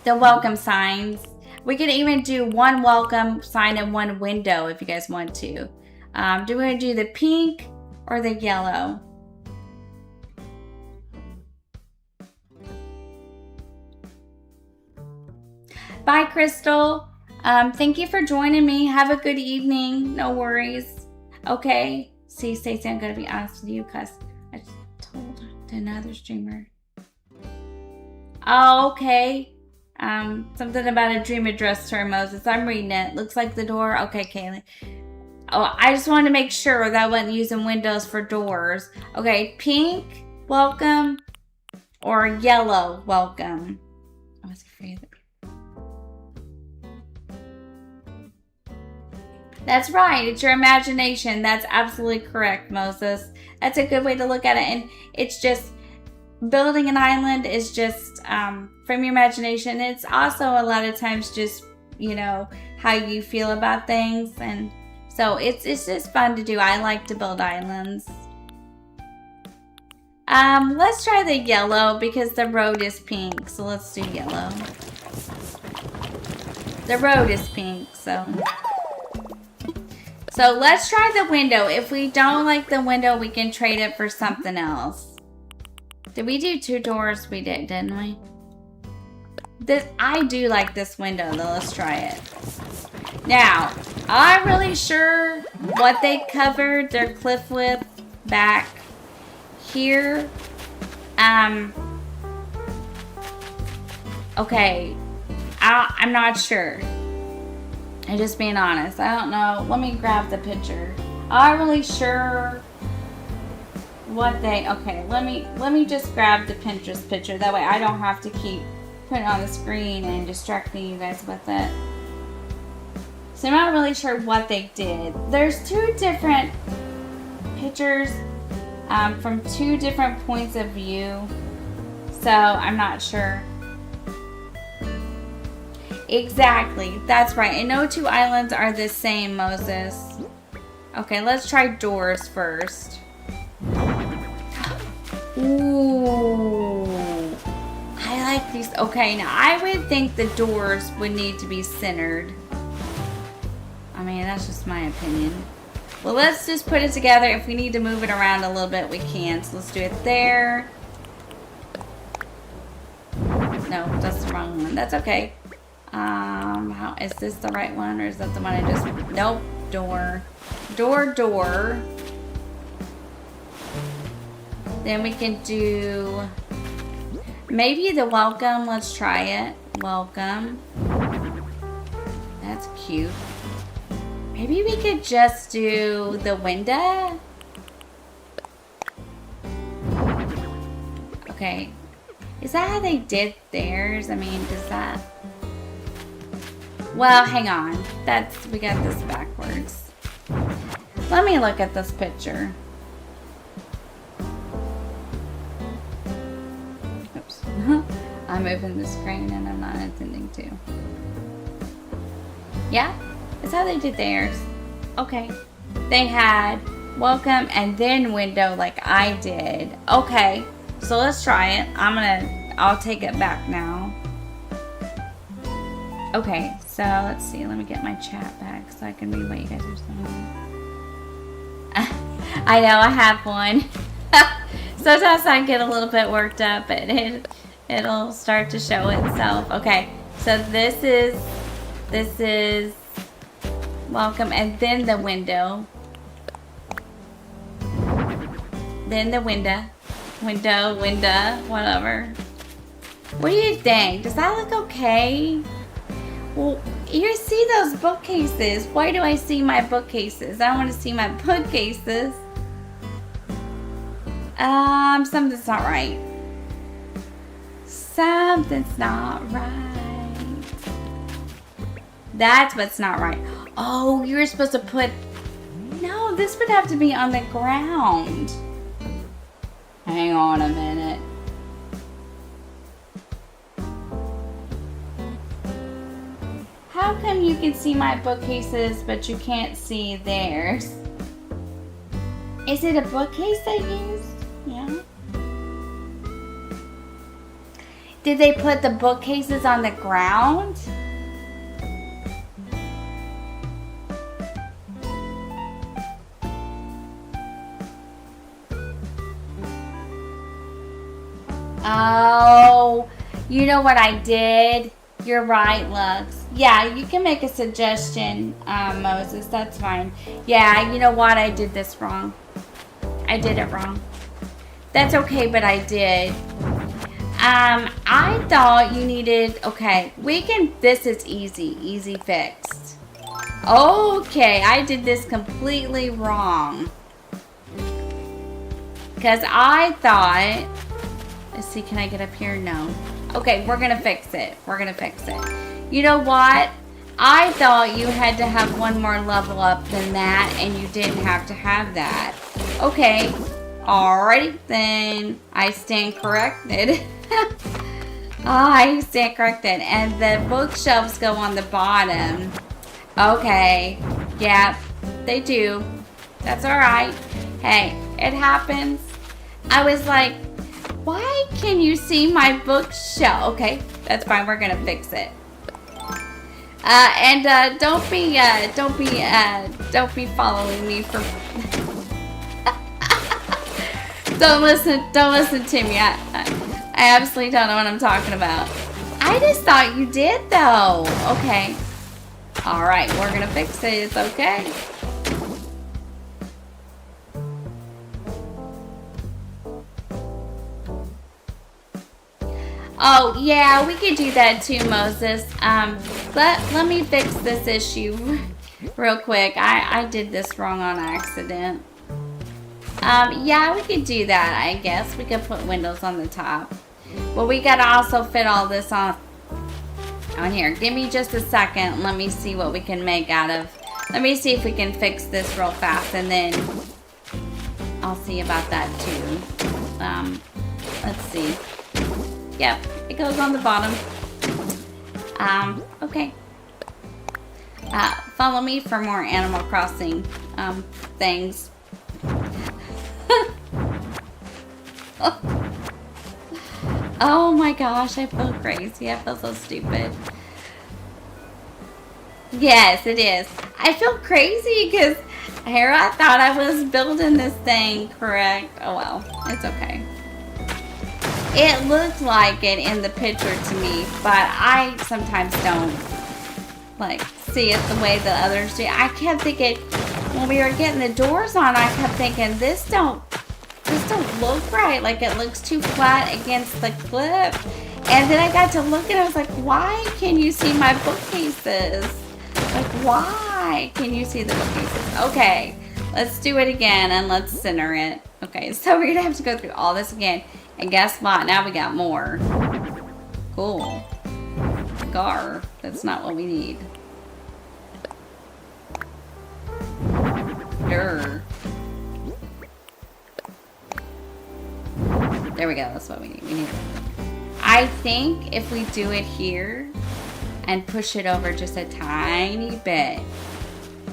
the welcome signs. We could even do one welcome sign and one window if you guys want to. Do we want to do the pink or the yellow? Bye, Crystal. Thank you for joining me. Have a good evening. No worries. Okay. See, Stacey, I'm going to be honest with you because I just told another streamer. Oh, okay. Something about a dream address to Moses. I'm reading it. Looks like the door. Okay, Kaylee. Oh, I just wanted to make sure that I wasn't using windows for doors. Okay, pink, welcome, or yellow, welcome. I was afraid of it. That's right. It's your imagination. That's absolutely correct, Moses. That's a good way to look at it. And it's just, building an island is just from your imagination. It's also a lot of times just, you know, how you feel about things. And so it's just fun to do. I like to build islands. Let's try the yellow because the road is pink. So let's do yellow. The road is pink, so let's try the window. If we don't like the window, we can trade it for something else. Did we do 2 doors? We did, didn't we? I do like this window, though. Let's try it. Now, I'm really sure what they covered their cliff with back here. Okay. I'm not sure. I'm just being honest. I don't know. Let me grab the picture. I'm really sure what they... Okay, let me just grab the Pinterest picture. That way I don't have to keep putting it on the screen and distracting you guys with it. So I'm not really sure what they did. There's 2 different pictures from 2 different points of view. So I'm not sure. Exactly. That's right. And no 2 islands are the same, Moses. Okay, let's try doors first. Ooh. I like these. Okay, now I would think the doors would need to be centered. I mean, that's just my opinion. Well, let's just put it together. If we need to move it around a little bit, we can. So let's do it there. No, that's the wrong one. That's okay. How is this the right one, or is that the one I just... Nope. Door. Door. Then we can do maybe the welcome. Let's try it. Welcome. That's cute. Maybe we could just do the window. Okay. Is that how they did theirs? I mean, does that... Well, hang on. We got this backwards. Let me look at this picture. I'm moving the screen and I'm not intending to. Yeah, that's how they did theirs. Okay. They had welcome and then window like I did. Okay, so let's try it. I'll take it back now. Okay, so let's see. Let me get my chat back so I can read what you guys are saying. I know I have one. Sometimes I get a little bit worked up, but it'll start to show itself. Okay, so this is welcome and then the window. Then the window, whatever. What do you think? Does that look okay? Well, you see those bookcases. Why do I see my bookcases? I don't want to see my bookcases. Something's not right. Something's not right. That's what's not right. Oh, you're supposed to put... No, this would have to be on the ground. Hang on a minute. How come you can see my bookcases, but you can't see theirs? Is it a bookcase they used? Yeah. Did they put the bookcases on the ground? Oh, you know what I did? You're right, Lux. Yeah, you can make a suggestion, Moses. That's fine. Yeah, you know what? I did this wrong. I did it wrong. That's okay, but I did. I thought you needed... Okay, this is easy fixed. Okay, I did this completely wrong. Because I thought... Let's see, can I get up here? No. Okay, we're gonna fix it. You know what? I thought you had to have one more level up than that, and you didn't have to have that. Okay. Alrighty then. I stand corrected. I stand corrected. And the bookshelves go on the bottom. Okay. Yeah, they do. That's alright. Hey, it happens. I was like, why can you see my bookshelf? Okay, that's fine. We're gonna fix it. Don't be following me for. Don't listen to me. I absolutely don't know what I'm talking about. I just thought you did though. Okay. All right, we're gonna fix it. It's okay. Oh, yeah, we could do that too, Moses. Let me fix this issue real quick. I did this wrong on accident. Yeah, we could do that, I guess. We could put windows on the top. But we gotta also fit all this on here. Give me just a second. Let me see what we can make out of. Let me see if we can fix this real fast, and then I'll see about that too. Let's see. Yep, it goes on the bottom. Okay. Follow me for more Animal Crossing things. Oh my gosh, I feel crazy. I feel so stupid. Yes, it is. I feel crazy because here I thought I was building this thing correct. Oh well, it's okay. It looked like it in the picture to me, but I sometimes don't like see it the way that others do. I kept thinking when we were getting the doors on, I kept thinking this don't look right. Like it looks too flat against the clip. And then I got to look and I was like, why can you see my bookcases? Like why can you see the bookcases? Okay, let's do it again and let's center it. Okay, so we're gonna have to go through all this again. And guess what? Now we got more. Cool. Gar. That's not what we need. Grr. There we go. That's what we need. I think if we do it here and push it over just a tiny bit.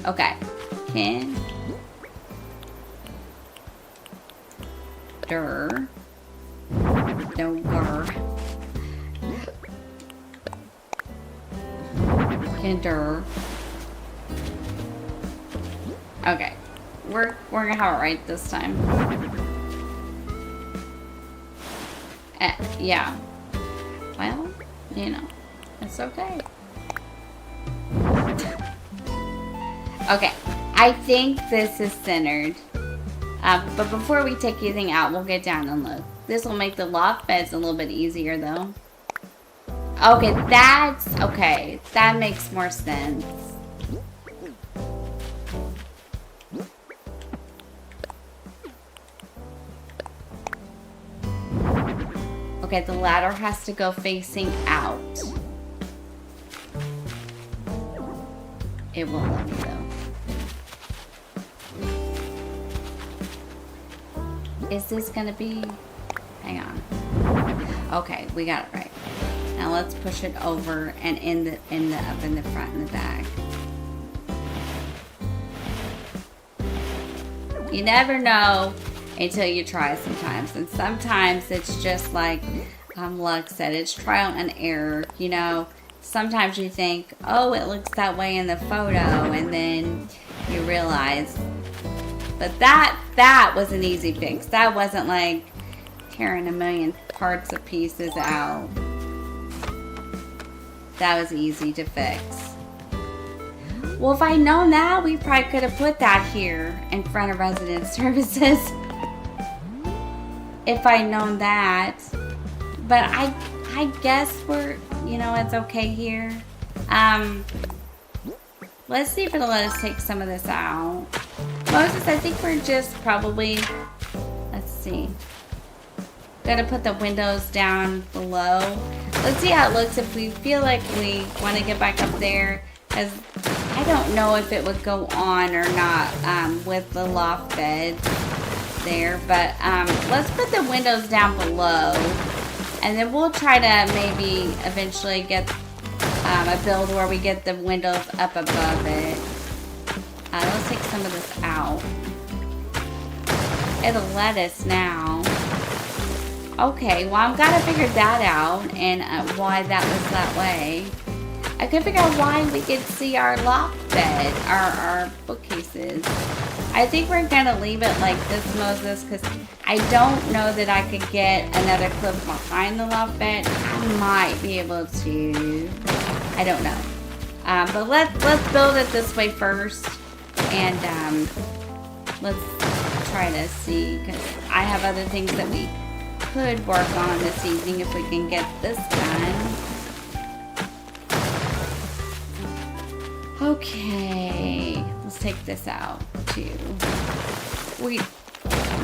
Okay. Kidcore. Okay, we're gonna have it right this time. Yeah. Well, you know, it's okay. Okay, I think this is centered. But before we take anything out, we'll get down and look. This will make the loft beds a little bit easier, though. Okay, okay. That makes more sense. Okay, the ladder has to go facing out. It won't let me, though. Is this gonna be... Hang on. Okay, we got it right. Now let's push it over and up in the front and the back. You never know until you try sometimes. And sometimes it's just like Luck said, it's trial and error. You know, sometimes you think, oh, it looks that way in the photo, and then you realize. But that was an easy fix. That wasn't like tearing a million parts or pieces out. That was easy to fix. Well, if I'd known that, we probably could have put that here in front of resident services. If I'd known that. But I guess it's okay here. Let's see if it'll let us take some of this out. Moses, I think we're just probably, let's see. Gotta put the windows down below. Let's see how it looks if we feel like we want to get back up there. Because I don't know if it would go on or not with the loft bed there. But let's put the windows down below. And then we'll try to maybe eventually get a build where we get the windows up above it. Let's take some of this out. It'll let us now. Okay, well, I've got to figure that out and why that was that way. I could figure out why we could see our loft bed, our bookcases. I think we're going to leave it like this, Moses, because I don't know that I could get another clip behind the loft bed. I might be able to. I don't know. But let's build it this way first. And let's try to see, because I have other things that we could work on this evening if we can get this done. Okay, let's take this out too. We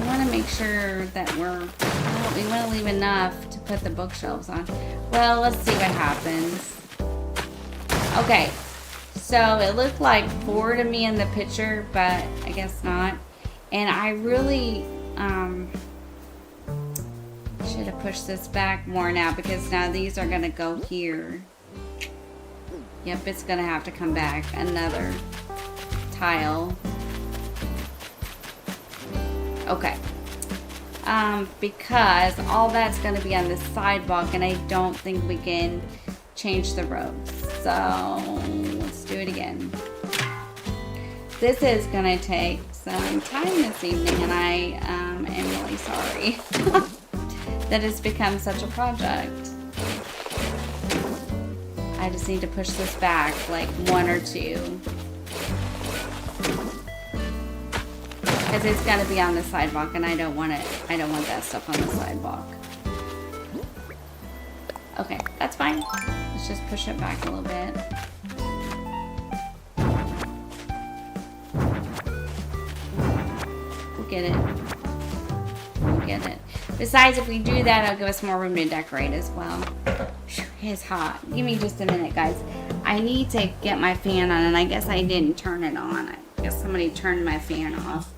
want to make sure that we want to leave enough to put the bookshelves on. Well, let's see what happens. Okay. So it looked like 4 to me in the picture, but I guess not. And I really should have pushed this back more now, because now these are going to go here. Yep, it's going to have to come back another tile. Okay. Because all that's going to be on the sidewalk, and I don't think we can change the ropes. So let's do it again. This is gonna take some time this evening, and I am really sorry that it's become such a project. I just need to push this back like 1 or 2, because it's gonna be on the sidewalk, and I don't want it. I don't want that stuff on the sidewalk. Okay, that's fine. Let's just push it back a little bit. We'll get it. We'll get it. Besides, if we do that, it'll give us more room to decorate as well. It's hot. Give me just a minute, guys. I need to get my fan on, and I guess I didn't turn it on. I guess somebody turned my fan off.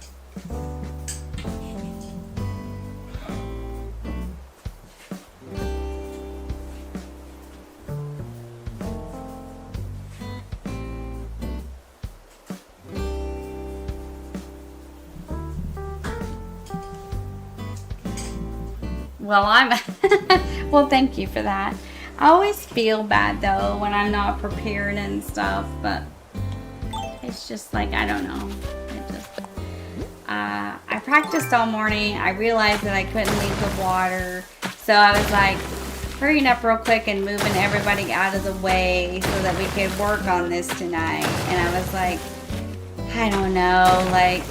Well, well, thank you for that. I always feel bad though when I'm not prepared and stuff, but it's just like, I don't know. I practiced all morning. I realized that I couldn't leave the water, so I was like hurrying up real quick and moving everybody out of the way so that we could work on this tonight. And I was like, I don't know, like,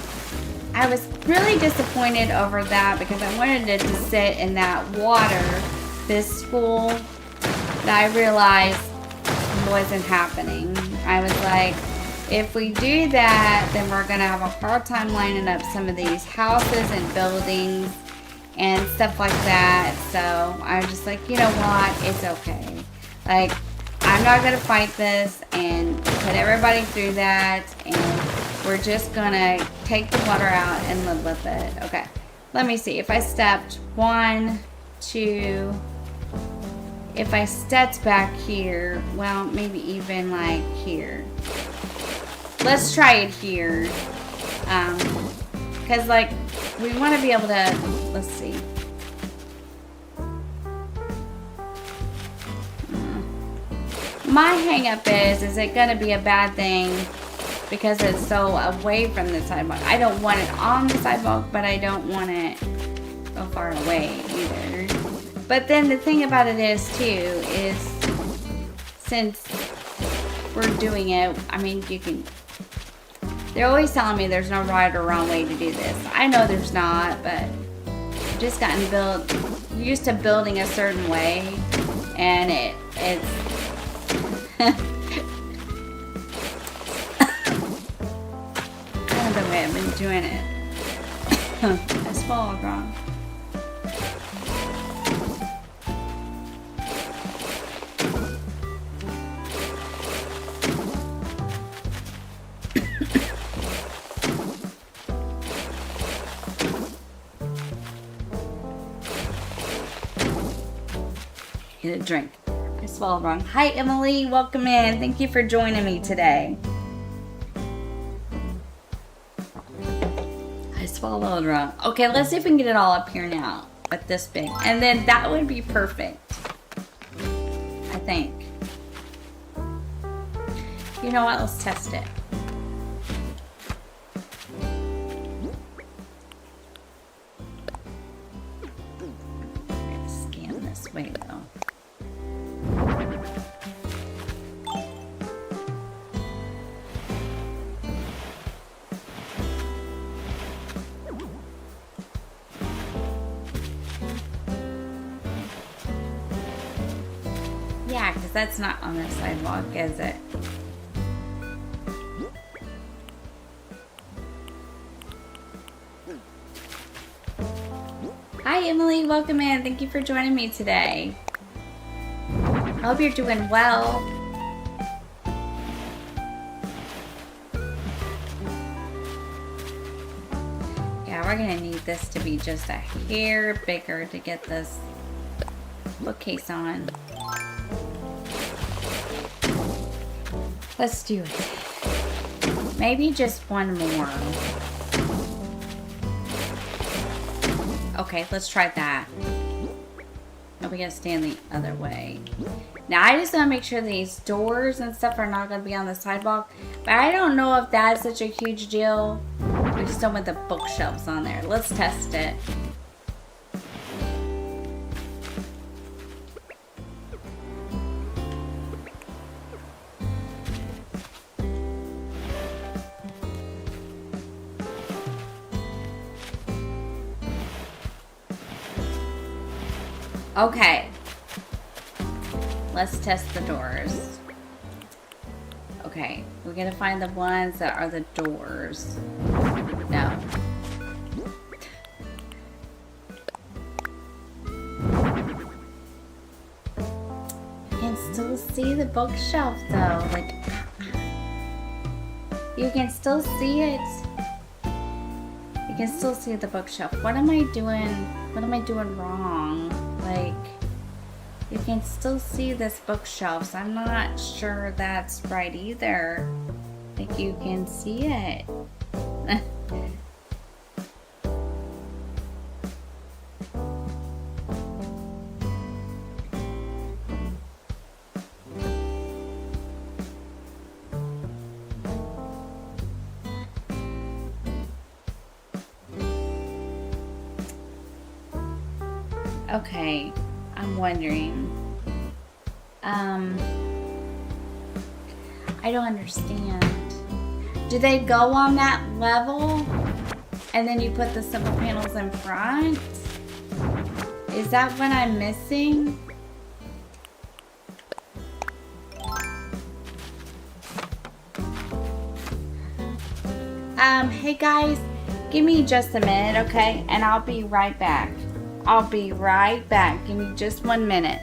I was really disappointed over that because I wanted it to sit in that water this full, but I realized it wasn't happening. I was like, if we do that, then we're gonna have a hard time lining up some of these houses and buildings and stuff like that. So I was just like, you know what, it's okay. Like, I'm not gonna fight this and put everybody through that, and we're just gonna take the water out and live with it. Okay, let me see. If I stepped 1, 2, if I stepped back here, well, maybe even like here. Let's try it here. Because like, we want to be able to, let's see. My hang up is it going to be a bad thing because it's so away from the sidewalk? I don't want it on the sidewalk, but I don't want it so far away either. But then the thing about it is too, is since we're doing it, I mean, you can, they're always telling me there's no right or wrong way to do this. I know there's not, but I've just gotten used to building a certain way, and it's kind of the way I've been doing it. I swallowed wrong. Get a drink. I swallowed wrong. Hi, Emily. Welcome in. Thank you for joining me today. I swallowed wrong. Okay, let's see if we can get it all up here now with this big. And then that would be perfect, I think. You know what? Let's test it. Scan this way, though. Yeah, because that's not on the sidewalk, is it? Hi, Emily. Welcome in. Thank you for joining me today. I hope you're doing well. Yeah, we're going to need this to be just a hair bigger to get this bookcase on. Let's do it. Maybe just one more. Okay, let's try that. Oh, we gotta stand the other way. Now, I just want to make sure these doors and stuff are not going to be on the sidewalk. But I don't know if that's such a huge deal. We just don't want the bookshelves on there. Let's test it. Okay. Let's test the doors. Okay, we're gonna find the ones that are the doors. No. You can still see the bookshelf though. Like, you can still see it. You can still see the bookshelf. What am I doing? What am I doing wrong? Like, you can still see this bookshelf, so I'm not sure that's right either. Like, you can see it. Okay, I'm wondering. I don't understand. Do they go on that level and then you put the simple panels in front? Is that what I'm missing? Hey guys, give me just a minute, okay? And I'll be right back. I'll be right back. Give me just 1 minute.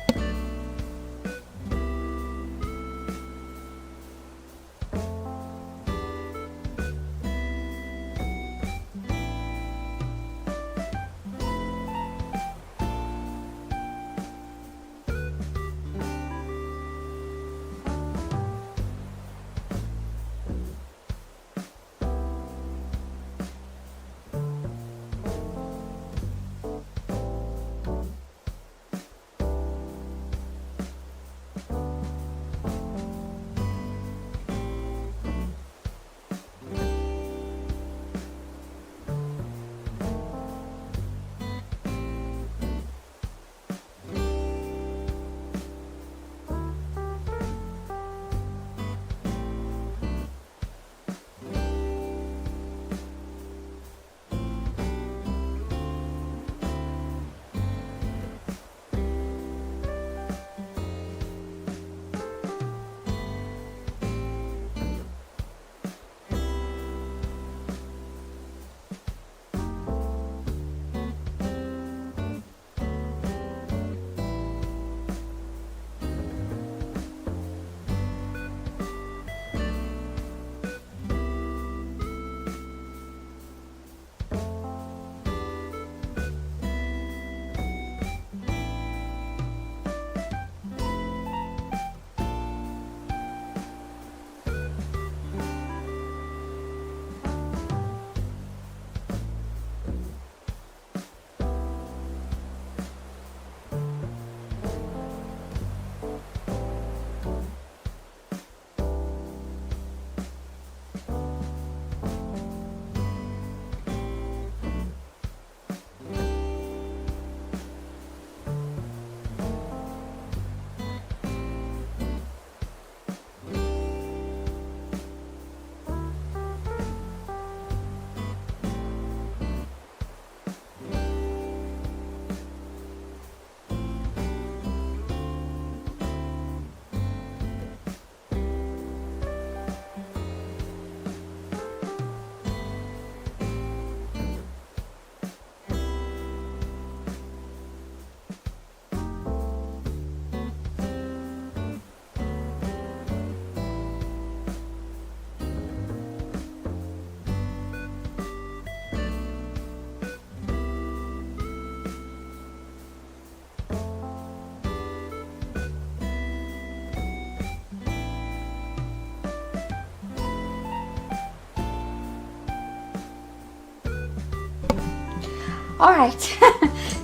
All right.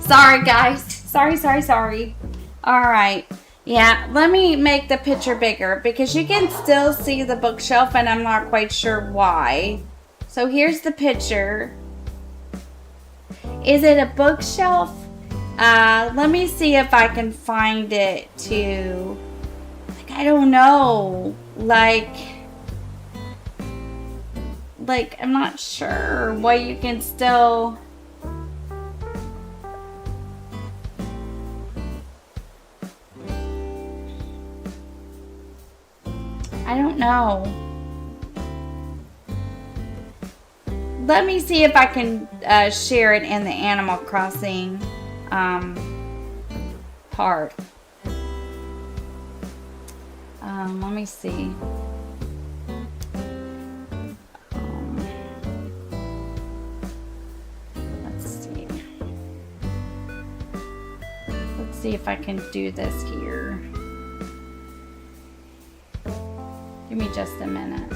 Sorry, guys. Sorry. All right. Yeah, let me make the picture bigger because you can still see the bookshelf and I'm not quite sure why. So here's the picture. Is it a bookshelf? Let me see if I can find it too. Like, I don't know. Like, I'm not sure why you can still... I don't know. Let me see if I can share it in the Animal Crossing part. Let me see. Let's see. Let's see if I can do this here. Give me just a minute.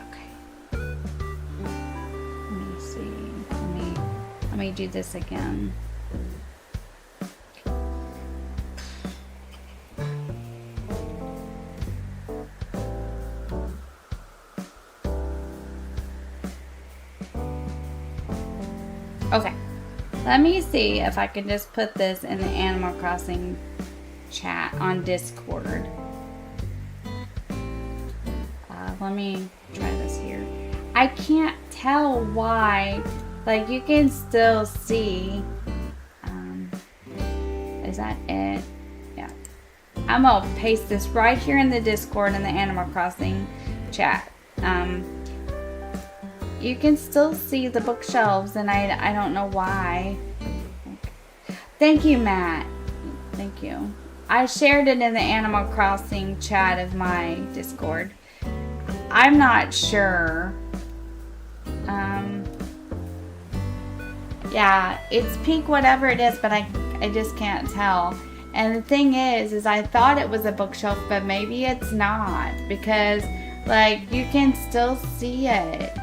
Okay. Let me see. Let me do this again. Okay. Let me see if I can just put this in the Animal Crossing chat on Discord. Let me try this here. I can't tell why. Like, you can still see. Is that it? Yeah. I'm gonna paste this right here in the Discord in the Animal Crossing chat. You can still see the bookshelves, and I don't know why. Thank you, Matt. Thank you. I shared it in the Animal Crossing chat of my Discord. I'm not sure. Yeah, it's pink whatever it is, but I just can't tell. And the thing is I thought it was a bookshelf, but maybe it's not, because like you can still see it.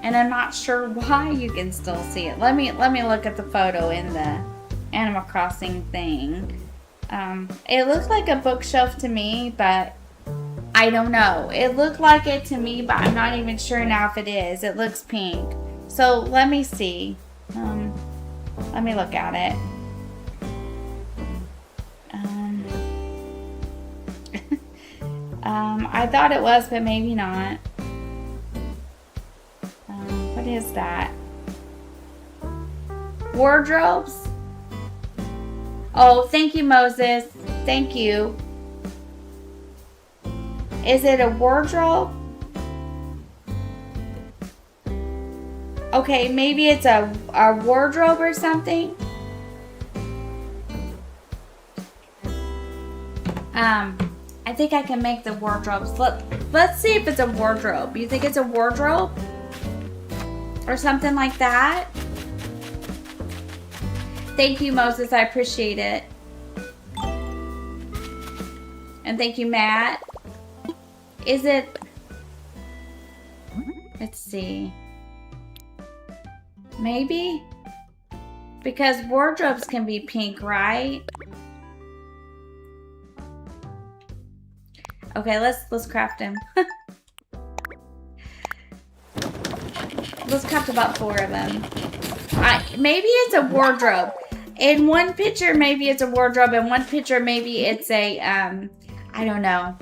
And I'm not sure why you can still see it. Let me look at the photo in the Animal Crossing thing. It looks like a bookshelf to me, but I don't know. It looked like it to me, but I'm not even sure now if it is. It looks pink. So let me see. Let me look at it. I thought it was, but maybe not. What is that? Wardrobes? Oh, thank you, Moses. Thank you. Is it a wardrobe? Okay, maybe it's a wardrobe or something. I think I can make the wardrobes. Let's see if it's a wardrobe. You think it's a wardrobe? Or something like that? Thank you, Moses. I appreciate it. And thank you, Matt. Is it... Let's see. Maybe? Because wardrobes can be pink, right? Okay, let's craft him. Let's craft about 4 of them. Maybe it's a wardrobe. In one picture, maybe it's a wardrobe. In one picture, maybe it's a, I don't know.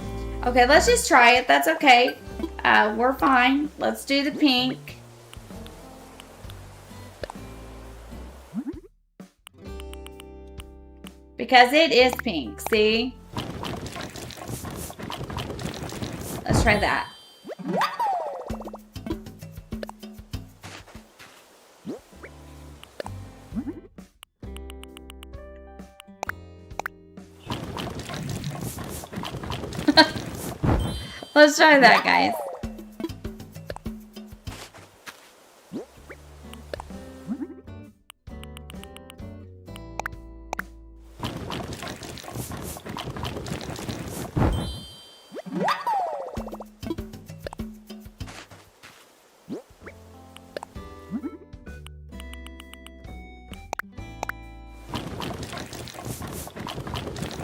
Okay, let's just try it. That's okay. We're fine. Let's do the pink. Because it is pink, see? Let's try that. Let's try that, guys.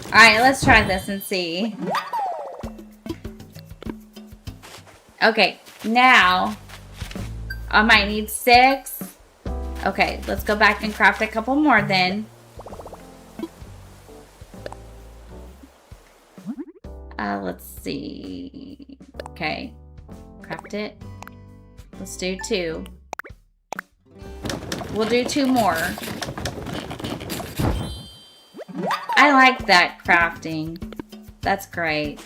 Alright, let's try this and see. Okay, now I might need 6. Okay, let's go back and craft a couple more then. Let's see. Okay, craft it. Let's do 2. We'll do 2 more. I like that crafting. That's great.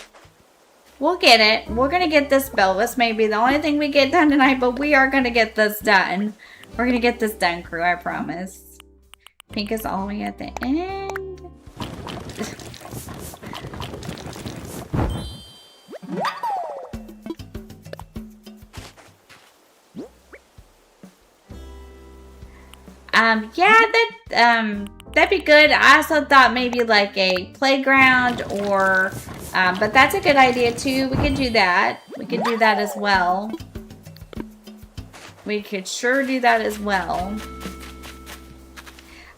We'll get it. We're going to get this built. This may be the only thing we get done tonight, but we are going to get this done. We're going to get this done, crew. I promise. Pink is all the way at the end. Yeah, that'd be good. I also thought maybe like a playground or, but that's a good idea too. We could do that. We could do that as well. We could sure do that as well.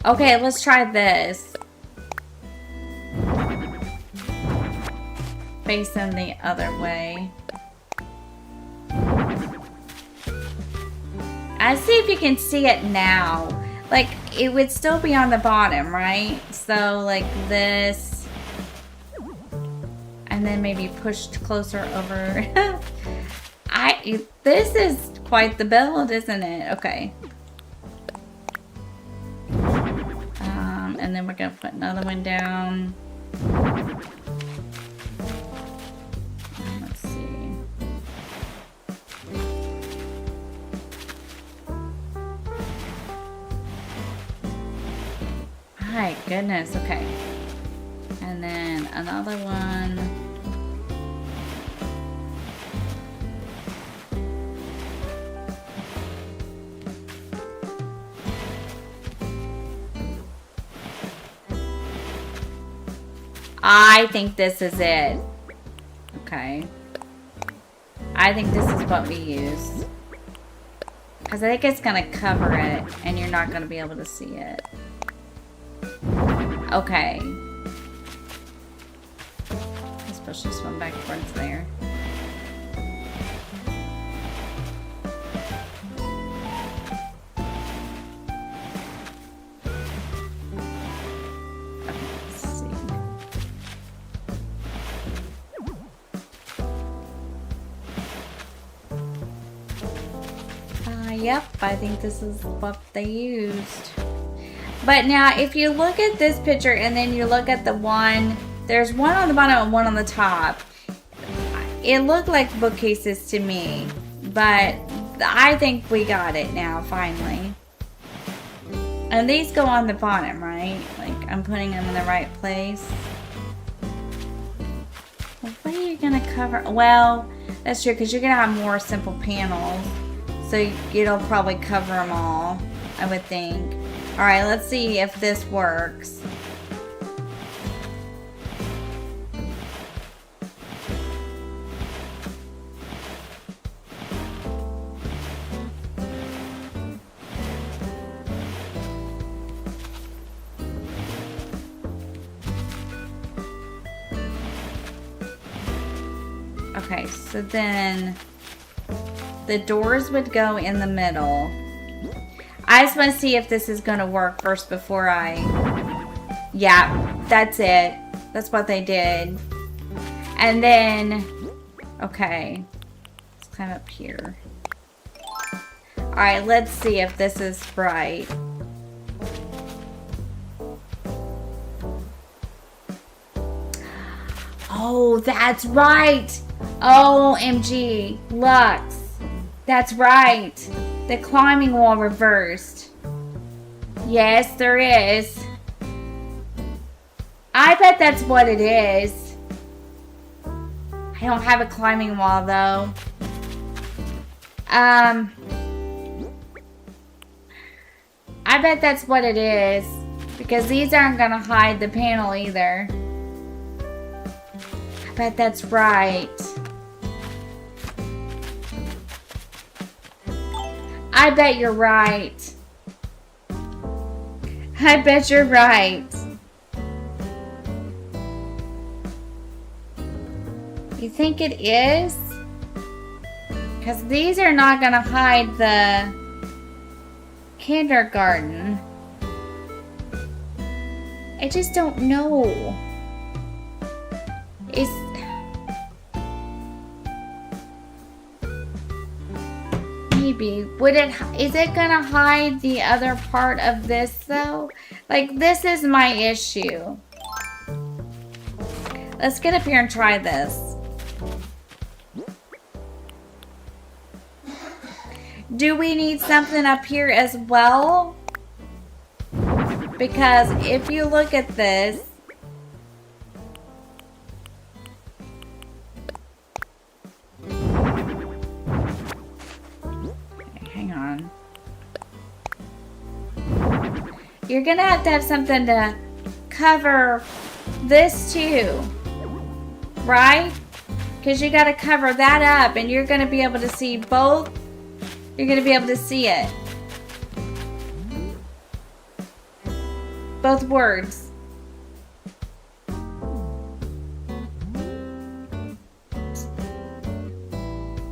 Okay, let's try this. Face them the other way. I see if you can see it now. Like, it would still be on the bottom, right? So, like this. And then maybe pushed closer over. This is quite the build, isn't it? Okay. And then we're gonna put another one down. Let's see. My goodness, okay. And then another one. I think this is it. Okay. I think this is what we use. Because I think it's going to cover it, and you're not going to be able to see it. Okay. Let's push this one back towards there. Yep, I think this is what they used. But now, if you look at this picture and then you look at the one, there's one on the bottom and one on the top. It looked like bookcases to me, but I think we got it now, finally. And these go on the bottom, right? Like, I'm putting them in the right place. Well, what are you gonna cover? Well, that's true, because you're gonna have more simple panels. So it'll probably cover them all, I would think. All right, let's see if this works. Okay, so then the doors would go in the middle. I just want to see if this is going to work first before I... Yeah, that's it. That's what they did. And then... Okay. Let's climb up here. Alright, let's see if this is right. Oh, that's right! OMG. Lux. That's right. The climbing wall reversed. Yes, there is. I bet that's what it is. I don't have a climbing wall, though. I bet that's what it is. Because these aren't going to hide the panel either. I bet that's right. I bet you're right. I bet you're right. You think it is? Because these are not going to hide the kindergarten. I just don't know. Maybe. Is it gonna hide the other part of this though? Like, this is my issue. Let's get up here and try this. Do we need something up here as well? Because if you look at this, you're gonna have to have something to cover this too, right? Because you gotta cover that up and you're gonna be able to see both. You're gonna be able to see it. Both words.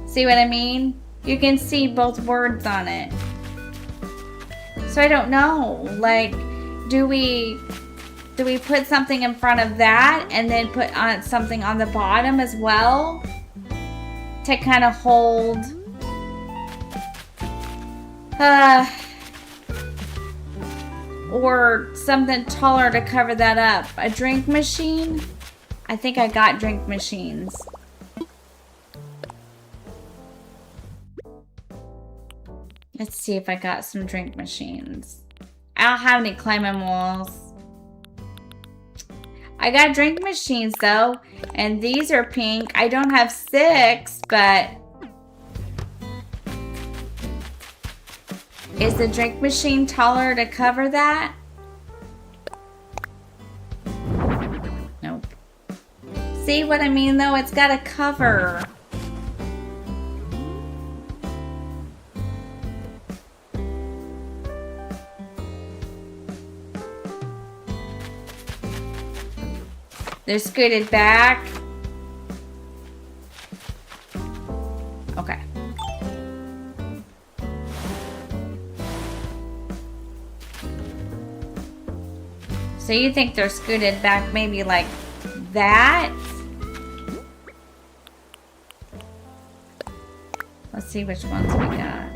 See what I mean? You can see both words on it. So I don't know. Like, do we put something in front of that and then put on something on the bottom as well to kind of hold or something taller to cover that up? A drink machine? I think I got drink machines. Let's see if I got some drink machines. I don't have any climbing walls. I got drink machines though, and these are pink. I don't have 6, but is the drink machine taller to cover that? Nope. See what I mean though? It's got a cover. They're scooted back. Okay. So you think they're scooted back maybe like that? Let's see which ones we got.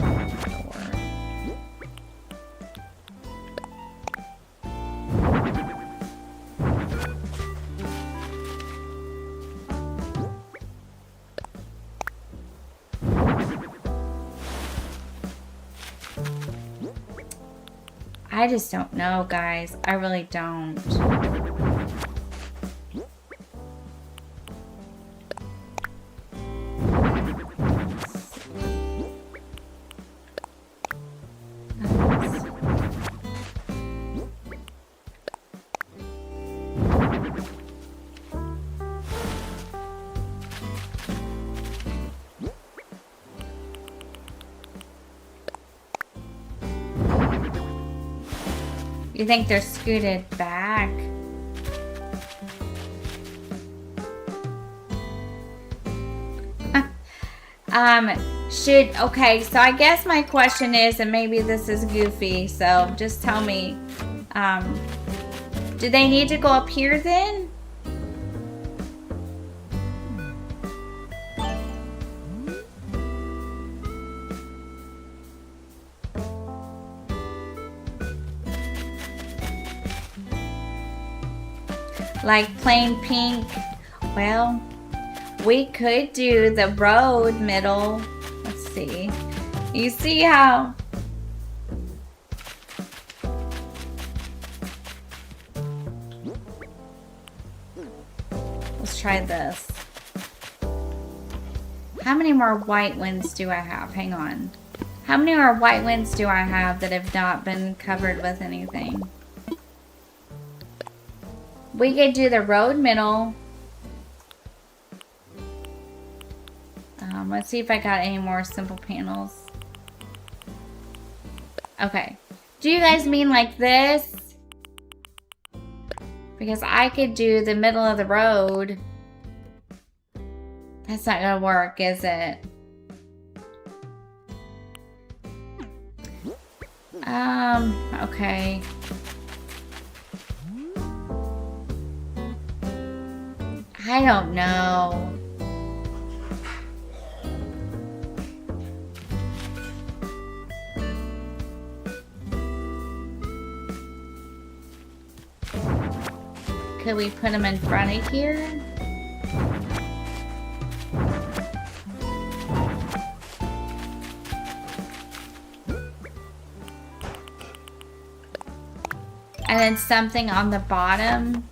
I just don't know, guys. I really don't. You think they're scooted back? Okay, so I guess my question is, and maybe this is goofy, so just tell me, do they need to go up here then? Like plain pink? Well, we could do the road middle. Let's see. You see how? Let's try this. How many more white ones do I have? Hang on. How many more white ones do I have that have not been covered with anything? We could do the road middle. Let's see if I got any more simple panels. Okay. Do you guys mean like this? Because I could do the middle of the road. That's not gonna work, is it? Okay. I don't know. Could we put them in front of here? And then something on the bottom.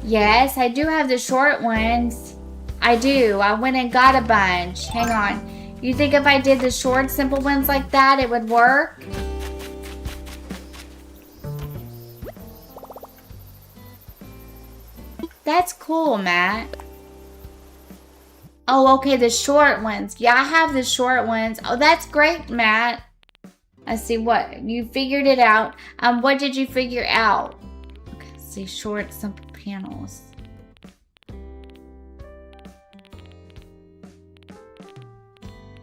Yes, I do have the short ones. I do. I went and got a bunch. Hang on. You think if I did the short, simple ones like that, it would work? That's cool, Matt. Oh, okay, the short ones. Yeah, I have the short ones. Oh, that's great, Matt. Let's see what. You figured it out. What did you figure out? Okay, let's see, short, simple panels.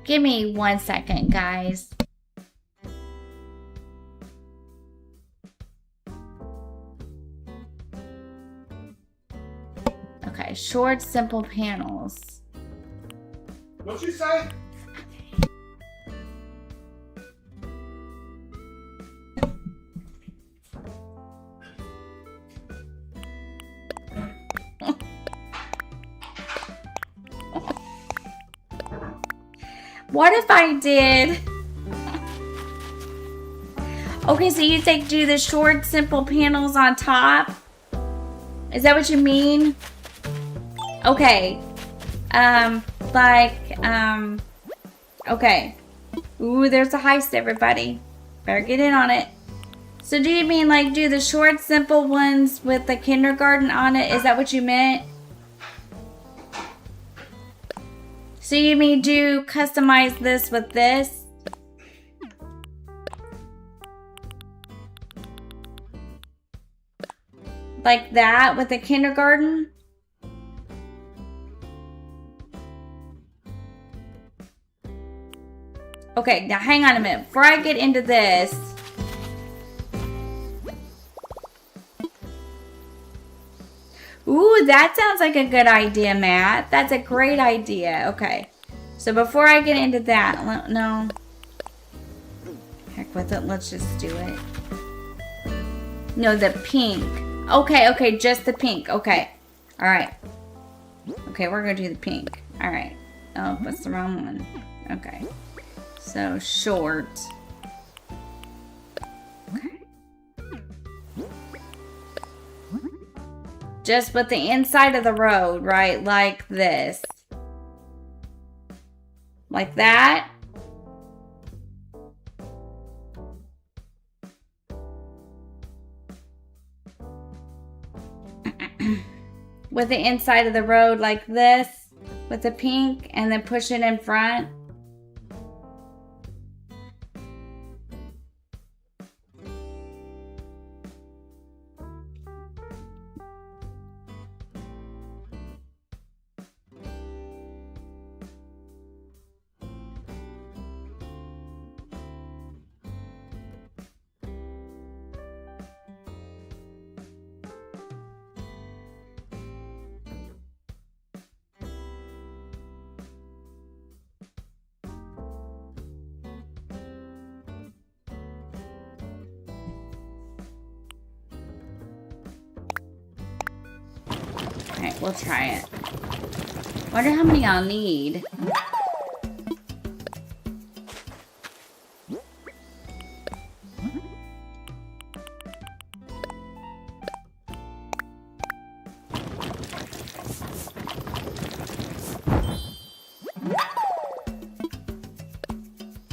Give me 1 second, guys. Okay, short, simple panels. What'd you say? What if I did? Okay, so you do the short, simple panels on top? Is that what you mean? Okay. Okay. Ooh, there's a heist, everybody. Better get in on it. So do you mean like do the short, simple ones with the kindergarten on it? Is that what you meant? So you mean do customize this with this? Like that with the kindergarten? Okay, now hang on a minute. Before I get into this. Ooh, that sounds like a good idea, Matt. That's a great idea. Okay. So before I get into that, no. Heck with it. Let's just do it. No, the pink. Okay, just the pink. Okay. All right. Okay, we're going to do the pink. All right. Oh, that's the wrong one. Okay. So short. Okay. Just with the inside of the road, right? Like this. Like that. With the inside of the road like this. With the pink. And then push it in front. Alright, we'll try it. Wonder how many I'll need.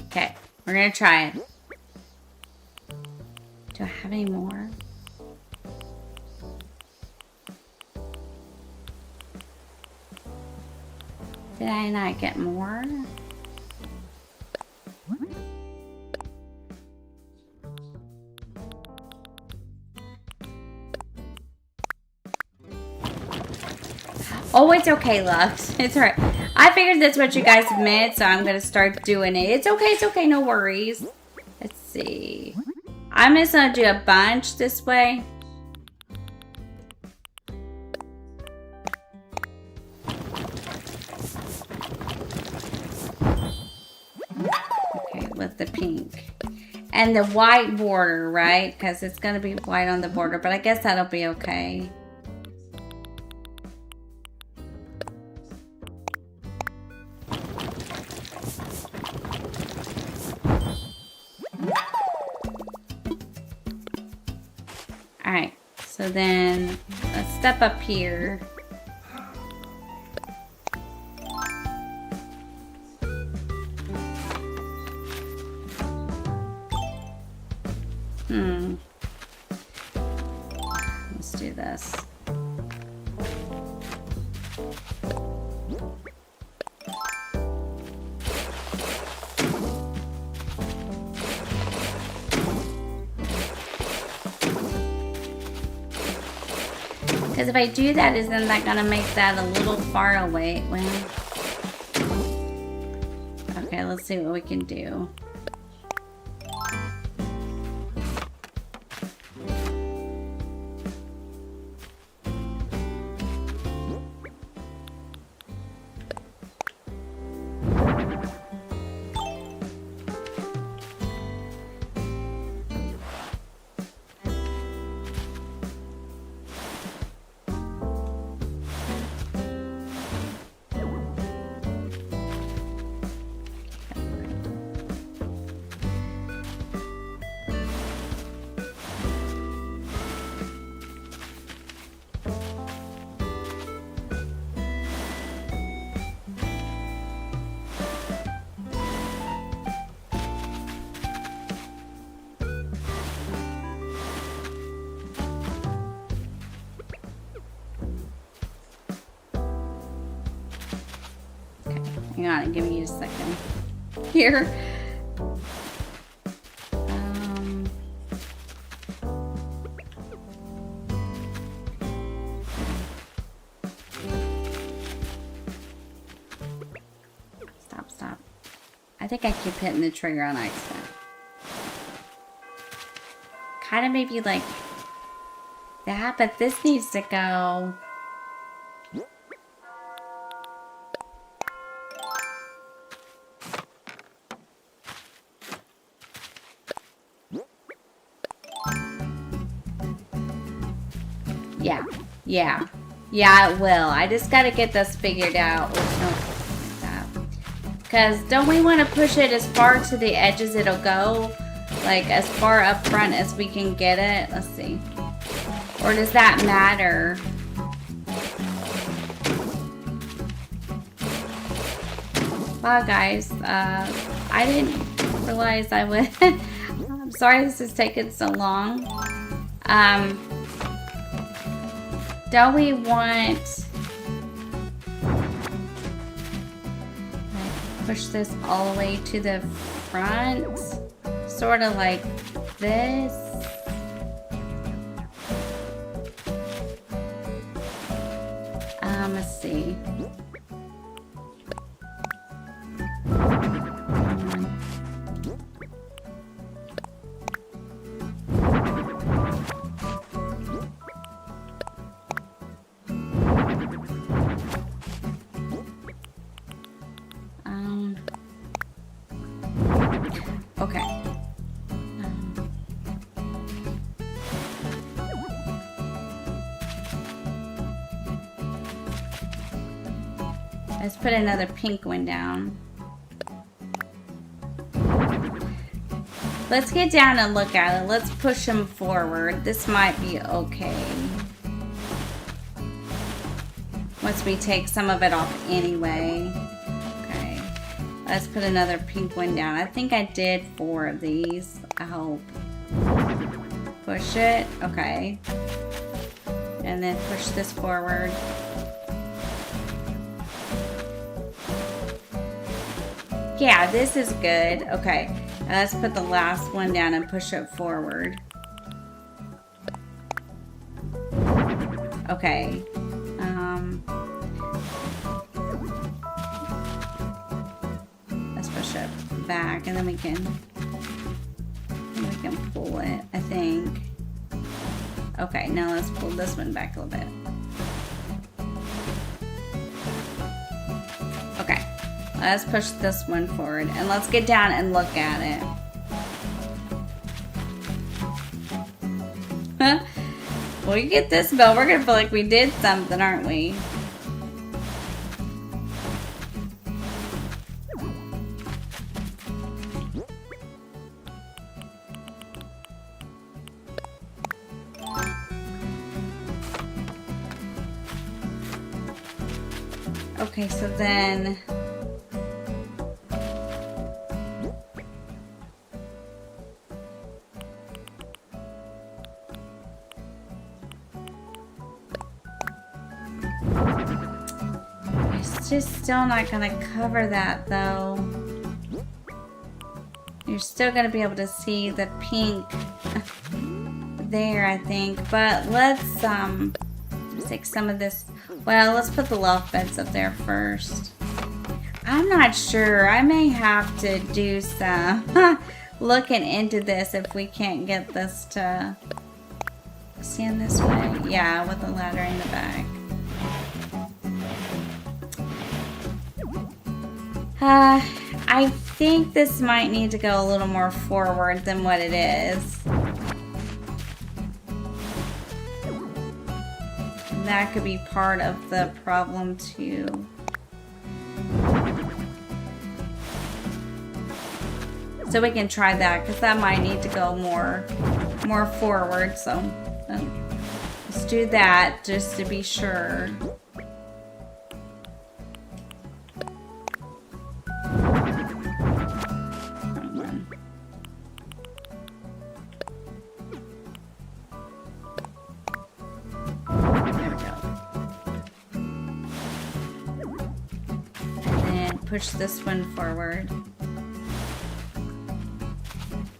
Okay, we're gonna try it. Do I have any more? Did I not get more? Oh, it's okay, Lux. It's alright. I figured that's what you guys meant, so I'm gonna start doing it. It's okay, no worries. Let's see. I'm just gonna do a bunch this way. Okay, with the pink. And the white border, right? Because it's gonna be white on the border, but I guess that'll be okay. Alright, so then let's step up here. Let's do this. Because if I do that, isn't that gonna make that a little far away? Well, Okay, let's see what we can do. Hang on, give me a second. Here. Stop. I think I keep hitting the trigger on accident. Kind of maybe like that, but this needs to go. Yeah, it will. I just gotta get this figured out. Like that. Because don't we want to push it as far to the edge as it'll go? Like as far up front as we can get it? Let's see. Or does that matter? Wow, guys. I didn't realize I would. I'm sorry this is taking so long. Don't we want like push this all the way to the front? Sort of like this. Let's see. Okay. Let's put another pink one down. Let's get down and look at it. Let's push them forward. This might be okay. Once we take some of it off anyway. Okay. Let's put another pink one down. I think I did 4 of these. I hope. Push it. Okay. And then push this forward. Yeah, this is good. Okay. Now let's put the last one down and push it forward. Okay. Let's push it back and then we can pull it, I think. Okay, now let's pull this one back a little bit. Okay. Let's push this one forward and let's get down and look at it. When we get this bill, we're gonna feel like we did something, aren't we? Okay, so then it's just still not gonna cover that though. You're still gonna be able to see the pink there, I think. But let's take some of this. Well, let's put the loft beds up there first. I'm not sure. I may have to do some looking into this if we can't get this to stand this way. Yeah, with the ladder in the back. I think this might need to go a little more forward than what it is. That could be part of the problem too. So we can try that because that might need to go more forward. So let's do that just to be sure. Push this one forward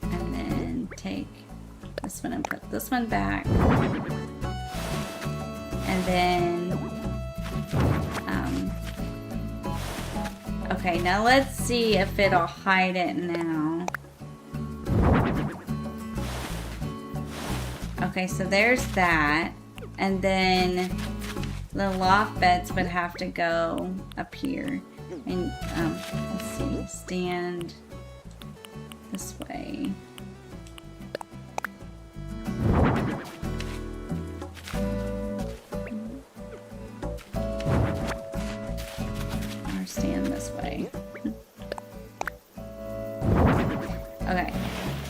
and then take this one and put this one back, and then okay, now let's see if it'll hide it now. Okay, so there's that, and then the loft beds would have to go up here. And let's see, stand this way. Or stand this way. Okay,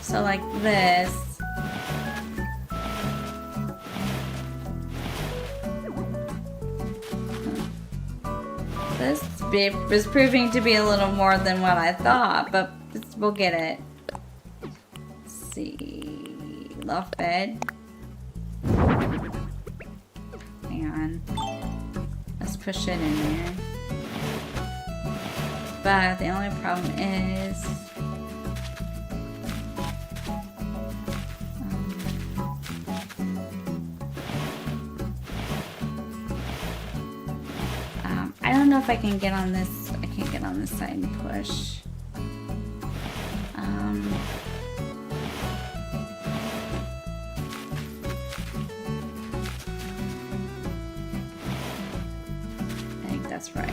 so like this. This was proving to be a little more than what I thought, but we'll get it. Let's see, loft bed. Hang on. Let's push it in there. But the only problem is I don't know if I can get on this. I can't get on this side and push. I think that's right.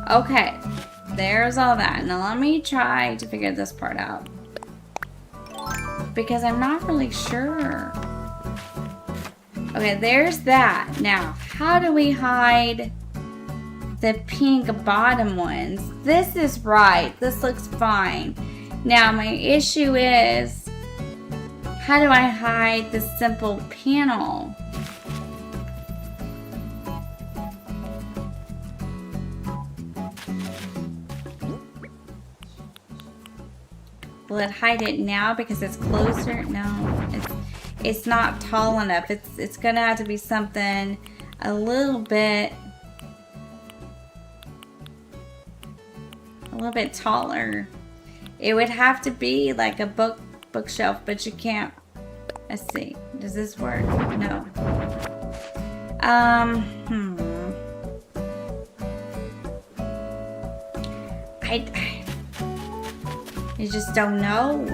Okay, there's all that. Now let me try to figure this part out, because I'm not really sure. Okay, there's that. Now, how do we hide the pink bottom ones? This is right. This looks fine. Now, my issue is, how do I hide the simple panel? Will it hide it now because it's closer? No, it's not tall enough. It's gonna have to be something a little bit taller. It would have to be like a bookshelf, but you can't. Let's see. Does this work? No. I just don't know.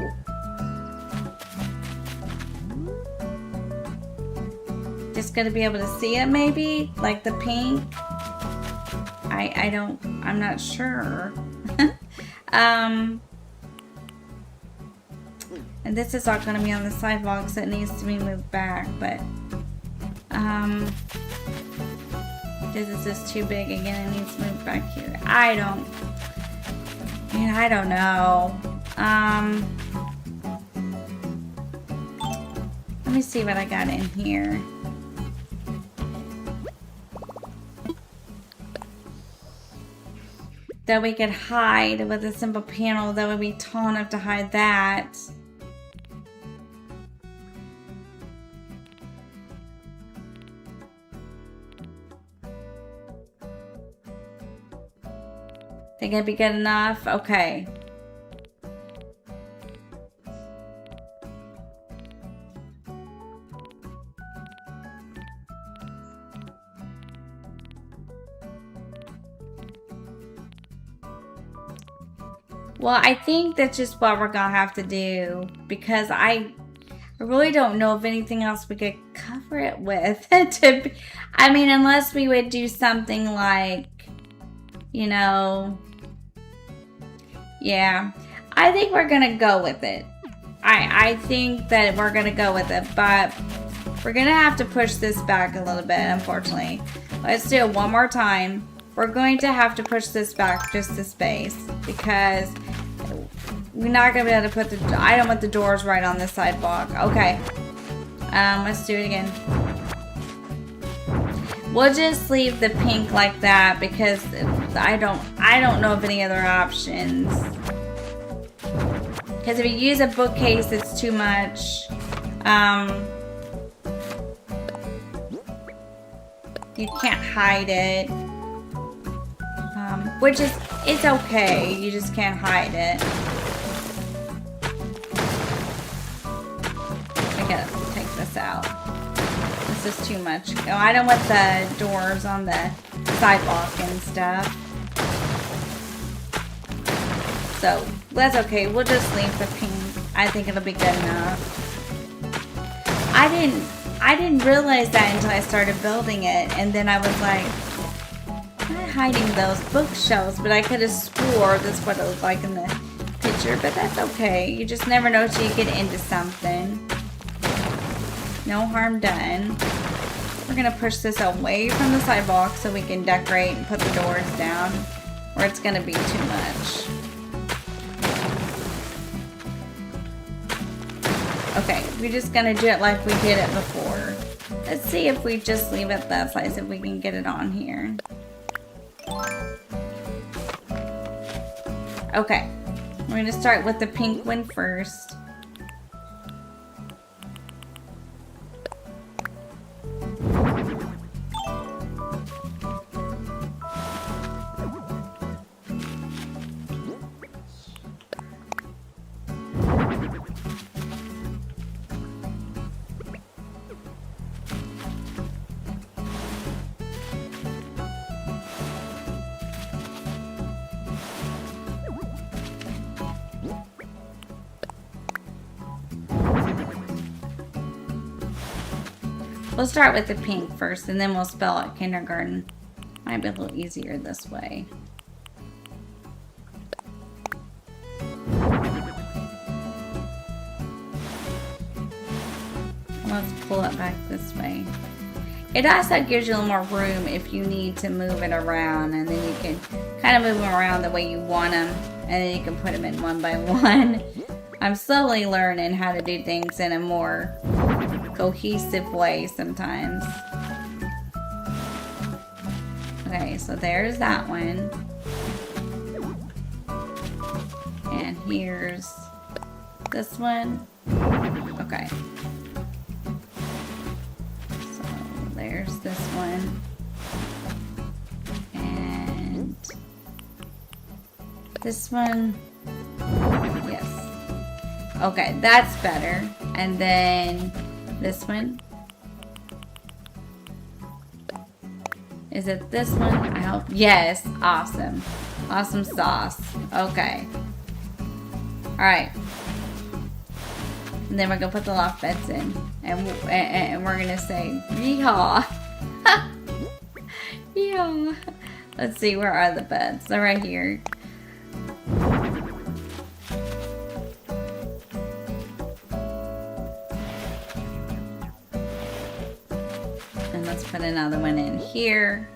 Just gonna be able to see it maybe? Like the pink? I'm not sure. And this is all gonna be on the sidewalk, so it needs to be moved back, but this is just too big again. It needs to move back here. I don't know. Let me see what I got in here. That we could hide with a simple panel that would be tall enough to hide that. Think it'd be good enough? Okay. Well, I think that's just what we're gonna have to do because I really don't know of anything else we could cover it with. I mean, unless we would do something like, you know, yeah. I think we're gonna go with it. I think that we're gonna go with it, but we're gonna have to push this back a little bit, unfortunately. Let's do it one more time. We're going to have to push this back just a space because we're not gonna be able to put the, I don't want the doors right on this sidewalk. Okay. Let's do it again. We'll just leave the pink like that because I don't know of any other options. Because if you use a bookcase, it's too much. You can't hide it. Which is, it's okay. You just can't hide it. I gotta take this out. This is too much. Oh, I don't want the doors on the sidewalk and stuff. So, that's okay. We'll just leave the pink. I think it'll be good enough. I didn't realize that until I started building it. And then I was like, not hiding those bookshelves, but I could have swore that's what it looked like in the picture. But that's okay. You just never know till you get into something. No harm done. We're gonna push this away from the sidewalk so we can decorate and put the doors down, or it's gonna be too much. Okay, we're just gonna do it like we did it before. Let's see if we just leave it that size, if we can get it on here. Okay, we're gonna start with the pink one first. We'll start with the pink first, and then we'll spell out kindergarten. Might be a little easier this way. Let's pull it back this way. It also gives you a little more room if you need to move it around, and then you can kind of move them around the way you want them, and then you can put them in one by one. I'm slowly learning how to do things in a more cohesive way sometimes. Okay, so there's that one. And here's this one. Okay. So there's this one. And this one. Yes. Okay, that's better. And then this one. Is it this one? I hope. Yes. Awesome. Awesome sauce. Okay. Alright. And then we're going to put the loft beds in. And we're going to say, yeehaw. Yeehaw. Let's see, where are the beds? They're right here. Put another one in here.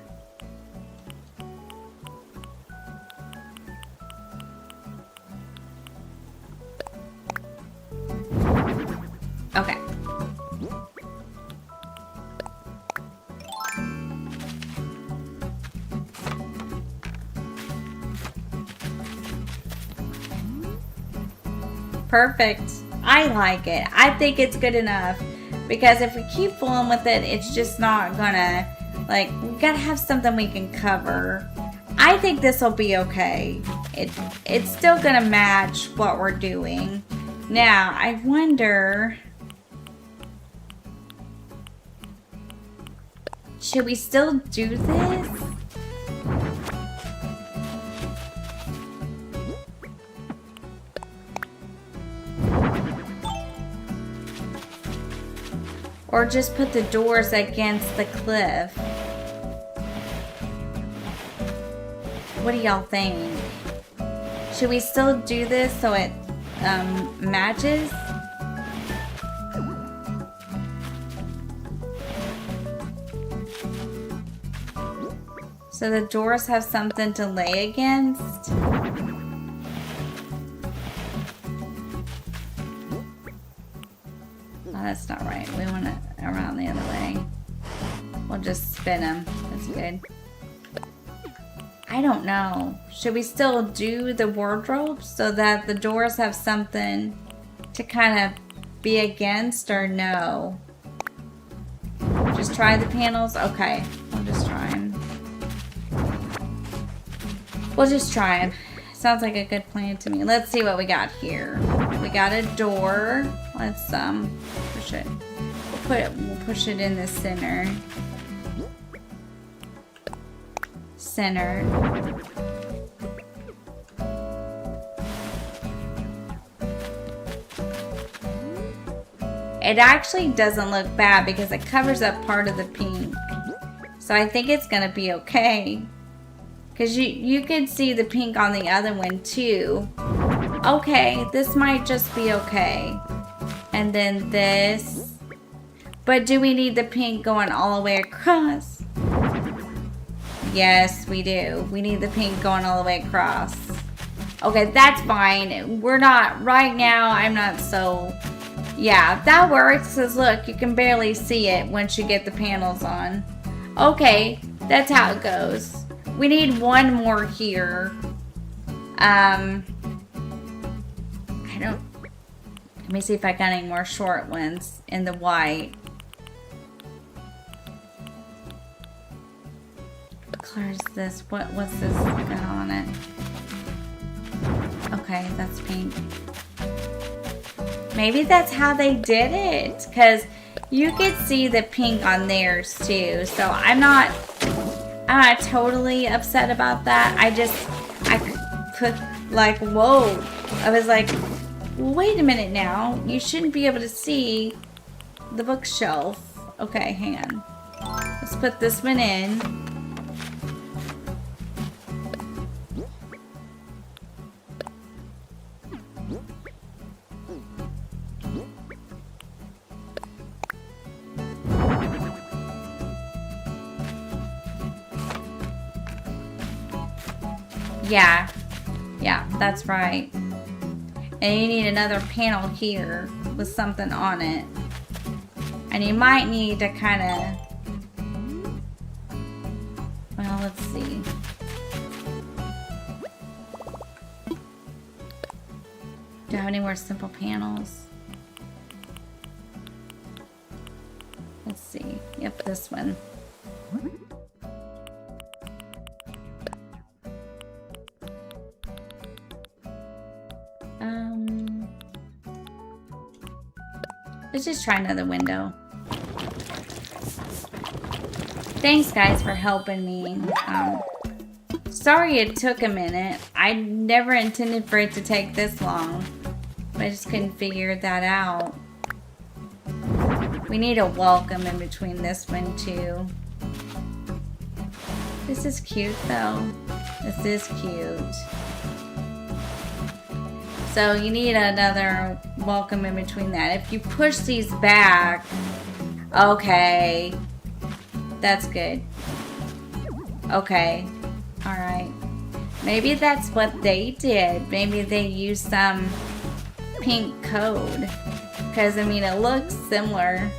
Okay. Perfect. I like it. I think it's good enough. Because if we keep fooling with it, it's just not gonna, like, we gotta have something we can cover. I think this will be okay. It's still gonna match what we're doing. Now, I wonder, should we still do this? Or just put the doors against the cliff? What do y'all think? Should we still do this so it matches? So the doors have something to lay against? Oh, that's not right. We want it around the other way. We'll just spin them. That's good. I don't know. Should we still do the wardrobe so that the doors have something to kind of be against, or no? Just try the panels? Okay. We'll just try them. We'll just try them. Sounds like a good plan to me. Let's see what we got here. We got a door. Let's push it. We'll push it in the center. Center. It actually doesn't look bad because it covers up part of the pink. So I think it's gonna be okay. Because you could see the pink on the other one too. Okay, this might just be okay. And then this. But do we need the pink going all the way across? Yes, we do. We need the pink going all the way across. Okay, that's fine. We're not, right now, I'm not so... Yeah, that works, because look, you can barely see it once you get the panels on. Okay, that's how it goes. We need one more here. I don't... Let me see if I got any more short ones in the white. What color is this? What's this got on it? Okay, that's pink. Maybe that's how they did it, because you could see the pink on theirs too. So I'm not totally upset about that. I put like, whoa. I was like, well, wait a minute now. You shouldn't be able to see the bookshelf. Okay, hang on. Let's put this one in. Yeah, that's right. And you need another panel here with something on it. And you might need to kind of... Well, let's see. Do I have any more simple panels? Let's see. Yep, this one. Let's just try another window. Thanks, guys, for helping me. Sorry it took a minute. I never intended for it to take this long. But I just couldn't figure that out. We need a welcome in between this one, too. This is cute, though. This is cute. So you need another welcome in between that. If you push these back, okay, that's good. Okay, all right. Maybe that's what they did. Maybe they used some pink code. Because, I mean, it looks similar.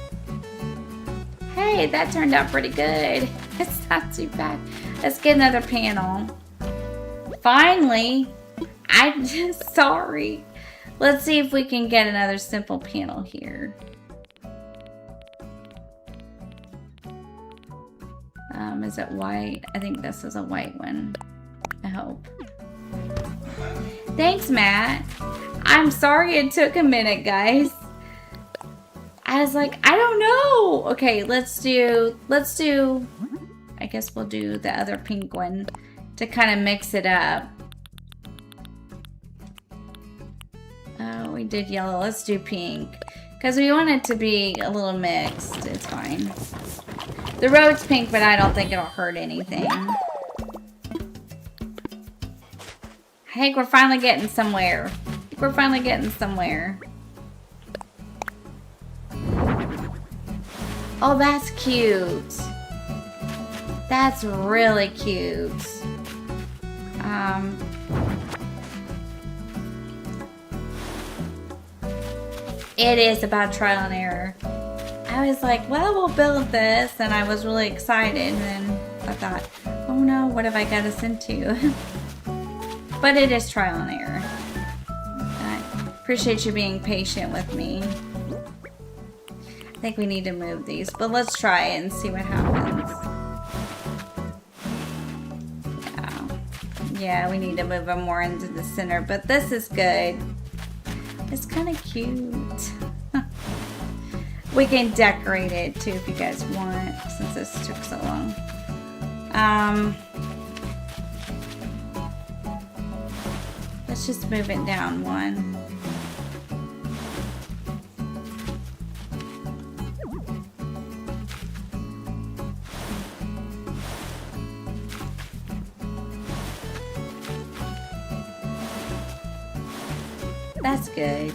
Hey, that turned out pretty good. It's not too bad. Let's get another panel. Finally. I'm just sorry. Let's see if we can get another simple panel here. Is it white? I think this is a white one. hope. Thanks, Matt. I'm sorry it took a minute, guys. I was like, I don't know. Okay, let's do, I guess we'll do the other pink one to kind of mix it up. Oh, we did yellow. Let's do pink. Because we want it to be a little mixed. It's fine. The road's pink, but I don't think it'll hurt anything. I think we're finally getting somewhere. We're finally getting somewhere. Oh, that's cute. That's really cute. It is about trial and error. I was like, well, we'll build this, and I was really excited, and then I thought, oh no, what have I got us into? But it is trial and error. I appreciate you being patient with me. I think we need to move these, but let's try it and see what happens. Yeah, we need to move them more into the center, but this is good. It's kind of cute. We can decorate it too if you guys want, since this took so long. Let's just move it down one. That's good.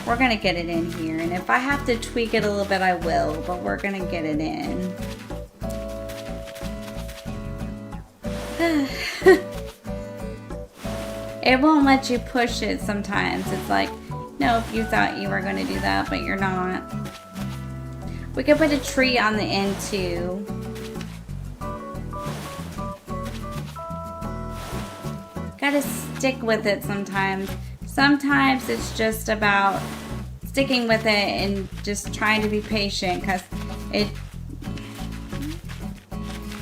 We're gonna get it in here, and if I have to tweak it a little bit, I will, but we're gonna get it in. It won't let you push it sometimes. It's like, nope, you thought you were gonna do that, but you're not. We could put a tree on the end too. Gotta stick with it sometimes. Sometimes it's just about sticking with it and just trying to be patient, because it,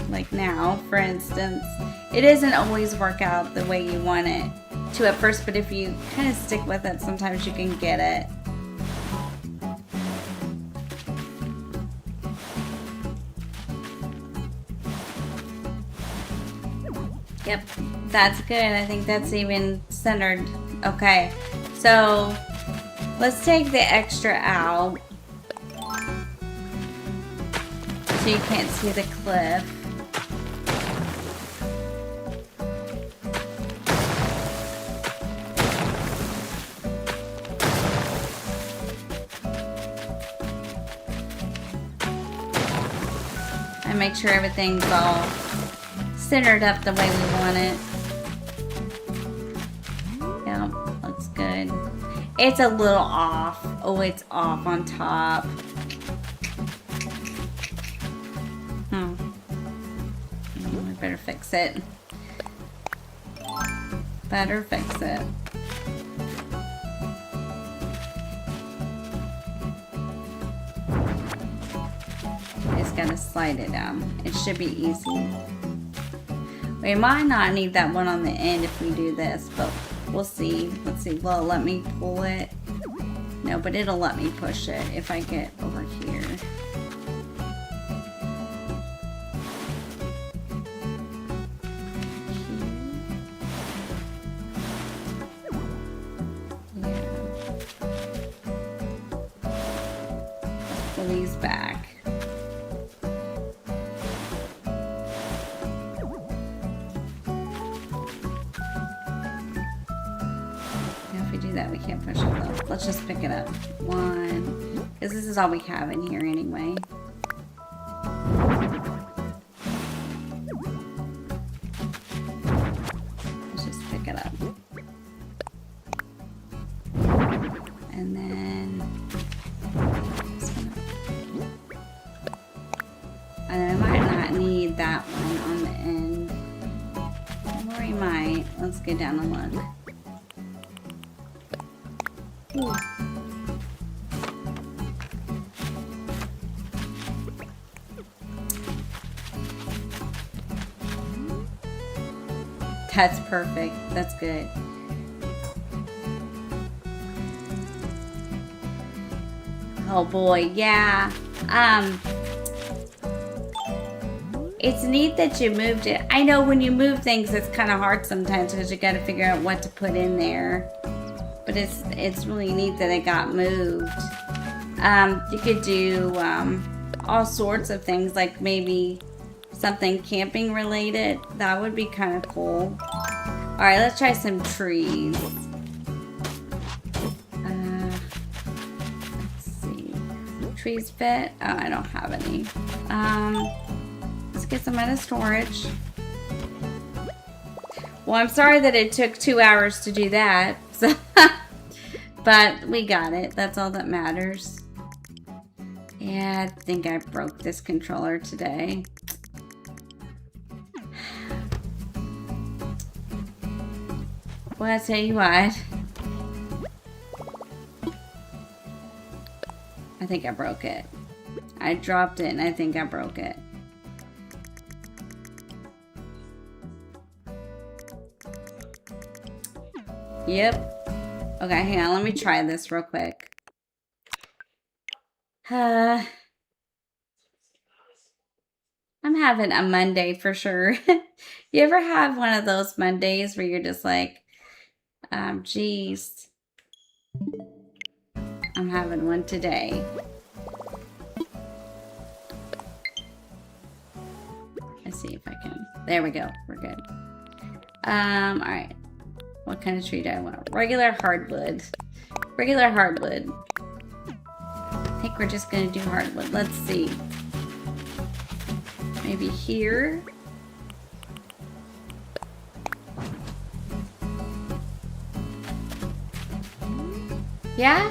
like now, for instance, it doesn't always work out the way you want it to at first, but if you kind of stick with it, sometimes you can get it. Yep, that's good. I think that's even centered. Okay, so let's take the extra out so you can't see the cliff. And make sure everything's all centered up the way we want it. Yeah, looks good. It's a little off. Oh, it's off on top. We better fix it. Better fix it. Just gotta slide it down. It should be easy. We might not need that one on the end if we do this, but we'll see. Let's see. Will it let me pull it? No, but it'll let me push it if I get over here. Yeah. Let's pull these back. That we can't push it though. Let's just pick it up. One, because this is all we have in here anyway. Let's just pick it up. And then I might not need that one on the end. Or we might. Let's get down and look. That's perfect. That's good. Oh boy, yeah. It's neat that you moved it. I know when you move things, it's kind of hard sometimes because you got to figure out what to put in there. But it's really neat that it got moved. You could do all sorts of things, like maybe something camping related. That would be kind of cool. All right, let's try some trees. Let's see. Trees fit? Oh, I don't have any. Let's get some out of storage. Well, I'm sorry that it took 2 hours to do that. So but we got it. That's all that matters. Yeah, I think I broke this controller today. Well, I'll tell you what. I think I broke it. I dropped it and I think I broke it. Yep. Okay, hang on. Let me try this real quick. I'm having a Monday for sure. You ever have one of those Mondays where you're just like, geez, I'm having one today. Let's see if I can. There we go. We're good. All right. What kind of tree do I want? Regular hardwood. Regular hardwood. I think we're just gonna do hardwood. Let's see. Maybe here. Yeah?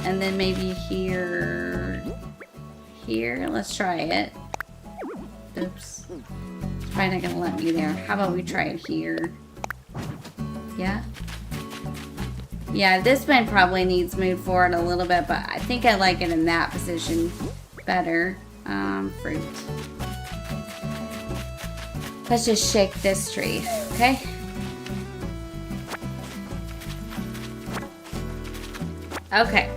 And then maybe here. Here. Let's try it. Oops. It's probably not gonna let me there. How about we try it here? Yeah? Yeah, this one probably needs moved forward a little bit, but I think I like it in that position better. Fruit. Let's just shake this tree, okay? Okay.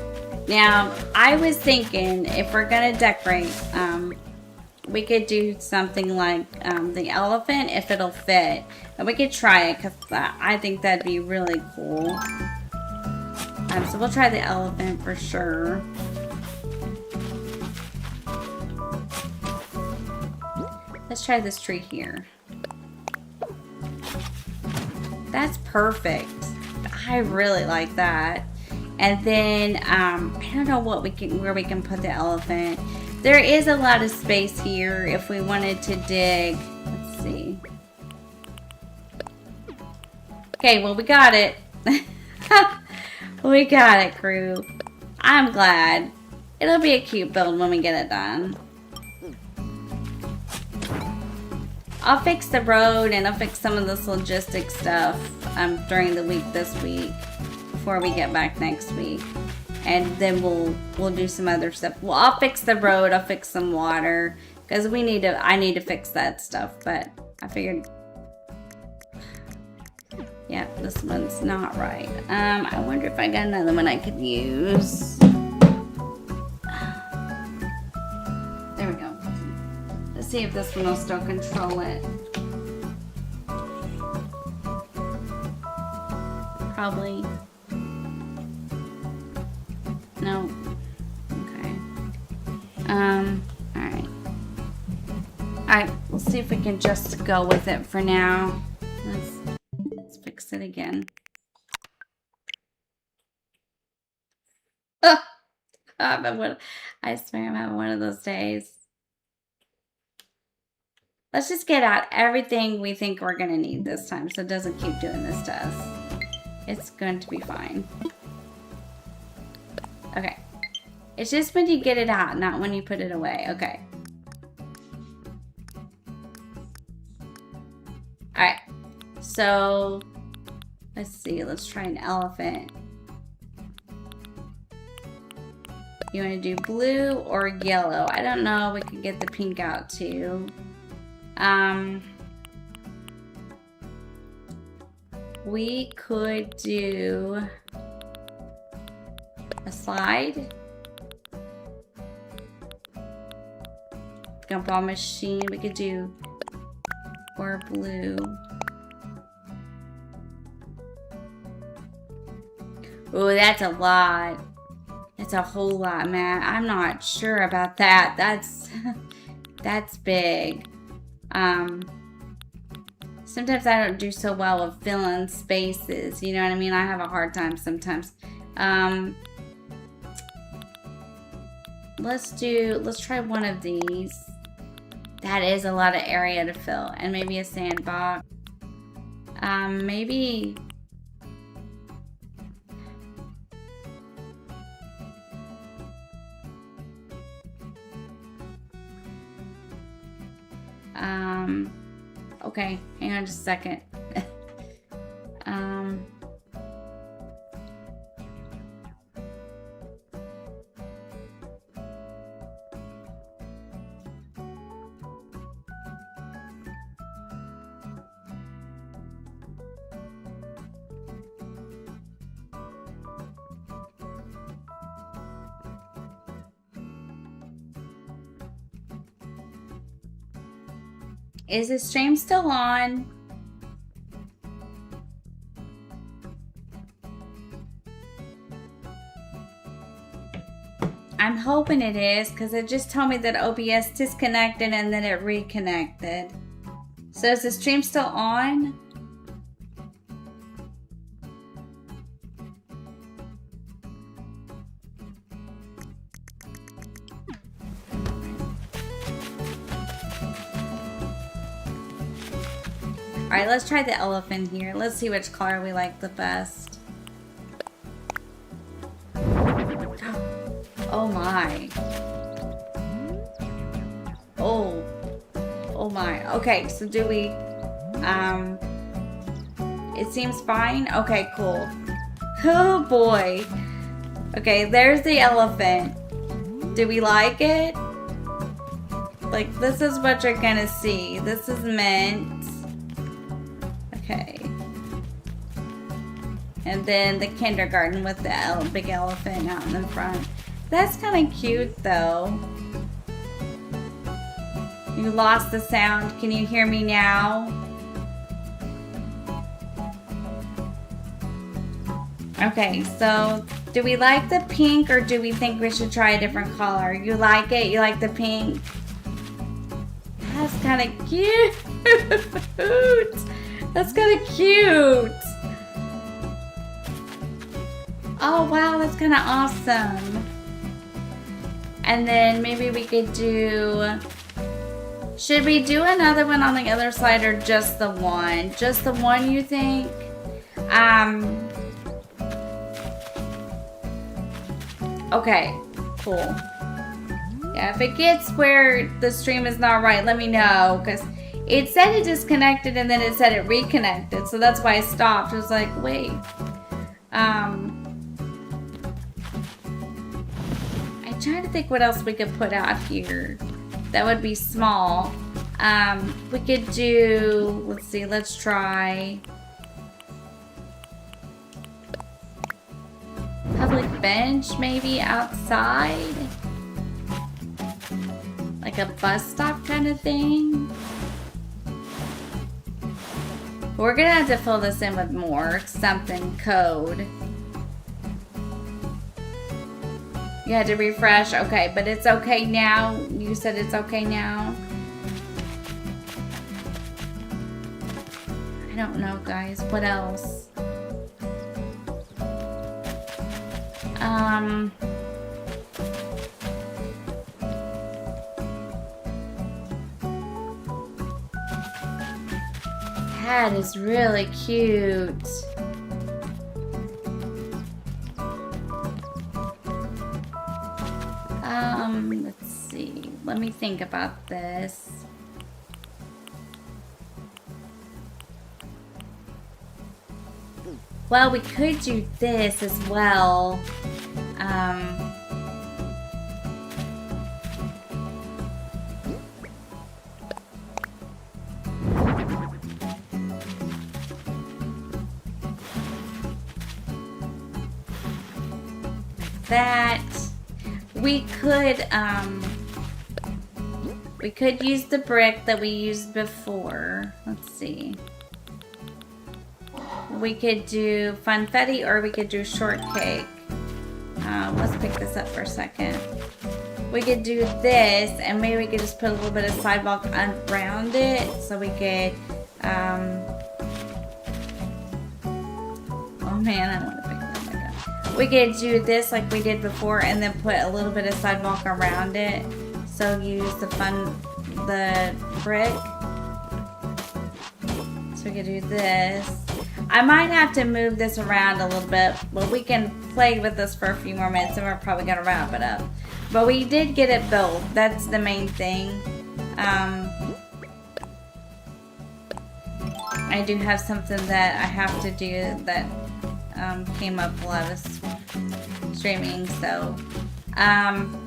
Now, I was thinking if we're gonna decorate, we could do something like the elephant if it'll fit. And we could try it because I think that'd be really cool. So we'll try the elephant for sure. Let's try this tree here. That's perfect. I really like that. And then I don't know what where we can put the elephant. There is a lot of space here if we wanted to dig. Let's see. Okay, well we got it. We got it, crew. I'm glad. It'll be a cute build when we get it done. I'll fix the road and I'll fix some of this logistic stuff during the week this week before we get back next week. And then we'll do some other stuff. Well, I'll fix the road, I'll fix some water because I need to fix that stuff, but I figured yeah, this one's not right. I wonder if I got another one I could use. There we go. Let's see if this one will still control it. Probably. No. Okay. Alright. Alright, we'll see if we can just go with it for now. Let's fix it again. Oh, I swear I'm having one of those days. Let's just get out everything we think we're gonna need this time so it doesn't keep doing this to us. It's going to be fine. Okay. It's just when you get it out, not when you put it away. Okay. Alright. So, let's see. Let's try an elephant. You want to do blue or yellow? I don't know. We could get the pink out too. we could do a slide. Gumball machine. We could do or blue. Oh, that's a lot. That's a whole lot, man. I'm not sure about that. That's big. Sometimes I don't do so well with filling spaces. You know what I mean? I have a hard time sometimes. Let's try one of these. That is a lot of area to fill. And maybe a sandbox. Maybe... okay, hang on just a second. Is the stream still on? I'm hoping it is, because it just told me that OBS disconnected and then it reconnected. So is the stream still on? Alright, let's try the elephant here. Let's see which color we like the best. Oh my. Oh. Oh my. Okay, so do we... It seems fine? Okay, cool. Oh boy. Okay, there's the elephant. Do we like it? Like, this is what you're gonna see. This is mint. Okay. And then the kindergarten with the big elephant out in the front. That's kind of cute though. You lost the sound. Can you hear me now? Okay, so do we like the pink or do we think we should try a different color? You like it? You like the pink? That's kind of cute. That's kind of cute. Oh wow, that's kind of awesome. And then maybe we could do... Should we do another one on the other side or just the one? Just the one, you think? Okay, cool. Yeah, if it gets where the stream is not right, let me know, because it said it disconnected and then it said it reconnected, so that's why I stopped. I was like, wait. I'm trying to think what else we could put out here that would be small. We could do, let's see, let's try public bench maybe outside. Like a bus stop kind of thing. We're gonna have to fill this in with more something code. You had to refresh, okay, but it's okay now. You said it's okay now. I don't know, guys. What else? That is really cute. Let's see. Let me think about this. Well, we could do this as well. that. We could use the brick that we used before. Let's see. We could do funfetti or we could do shortcake. Let's pick this up for a second. We could do this and maybe we could just put a little bit of sidewalk around it so we could, oh man, I want to pick that back up. We could do this like we did before and then put a little bit of sidewalk around it. So use the brick. So we could do this. I might have to move this around a little bit, but we can play with this for a few more minutes and we're probably gonna wrap it up. But we did get it built. That's the main thing. I do have something that I have to do that came up while I was streaming. So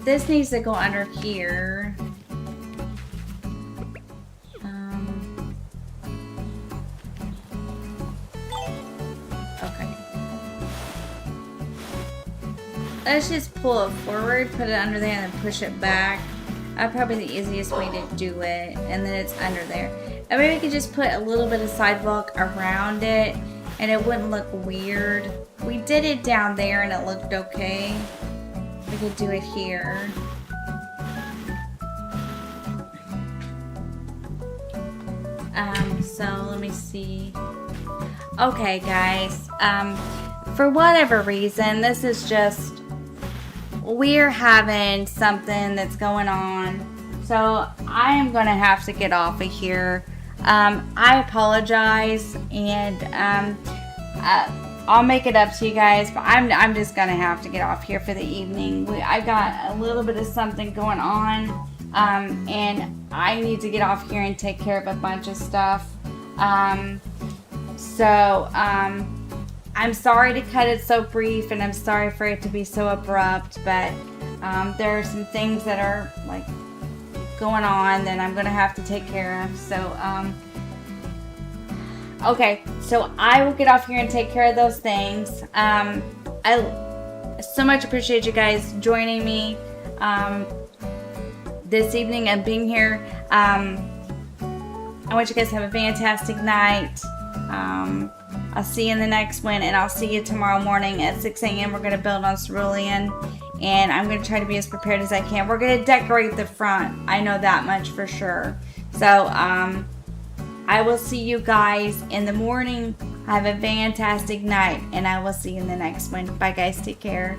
this needs to go under here. Let's just pull it forward, put it under there, and then push it back. That's probably the easiest way to do it. And then it's under there. And maybe we could just put a little bit of sidewalk around it, and it wouldn't look weird. We did it down there, and it looked okay. We could do it here. So let me see. Okay, guys. For whatever reason, this is just... we're having something that's going on, so I am gonna have to get off of here. I apologize, and I'll make it up to you guys, but I'm just gonna have to get off here for the evening. I got a little bit of something going on, and I need to get off here and take care of a bunch of stuff. I'm sorry to cut it so brief, and I'm sorry for it to be so abrupt, but there are some things that are like going on that I'm gonna have to take care of. So okay, so I will get off here and take care of those things. I so much appreciate you guys joining me this evening and being here. I want you guys to have a fantastic night. I'll see you in the next one, and I'll see you tomorrow morning at 6 a.m. We're going to build on cerulean, and I'm going to try to be as prepared as I can. We're going to decorate the front. I know that much for sure. So, I will see you guys in the morning. Have a fantastic night, and I will see you in the next one. Bye, guys. Take care.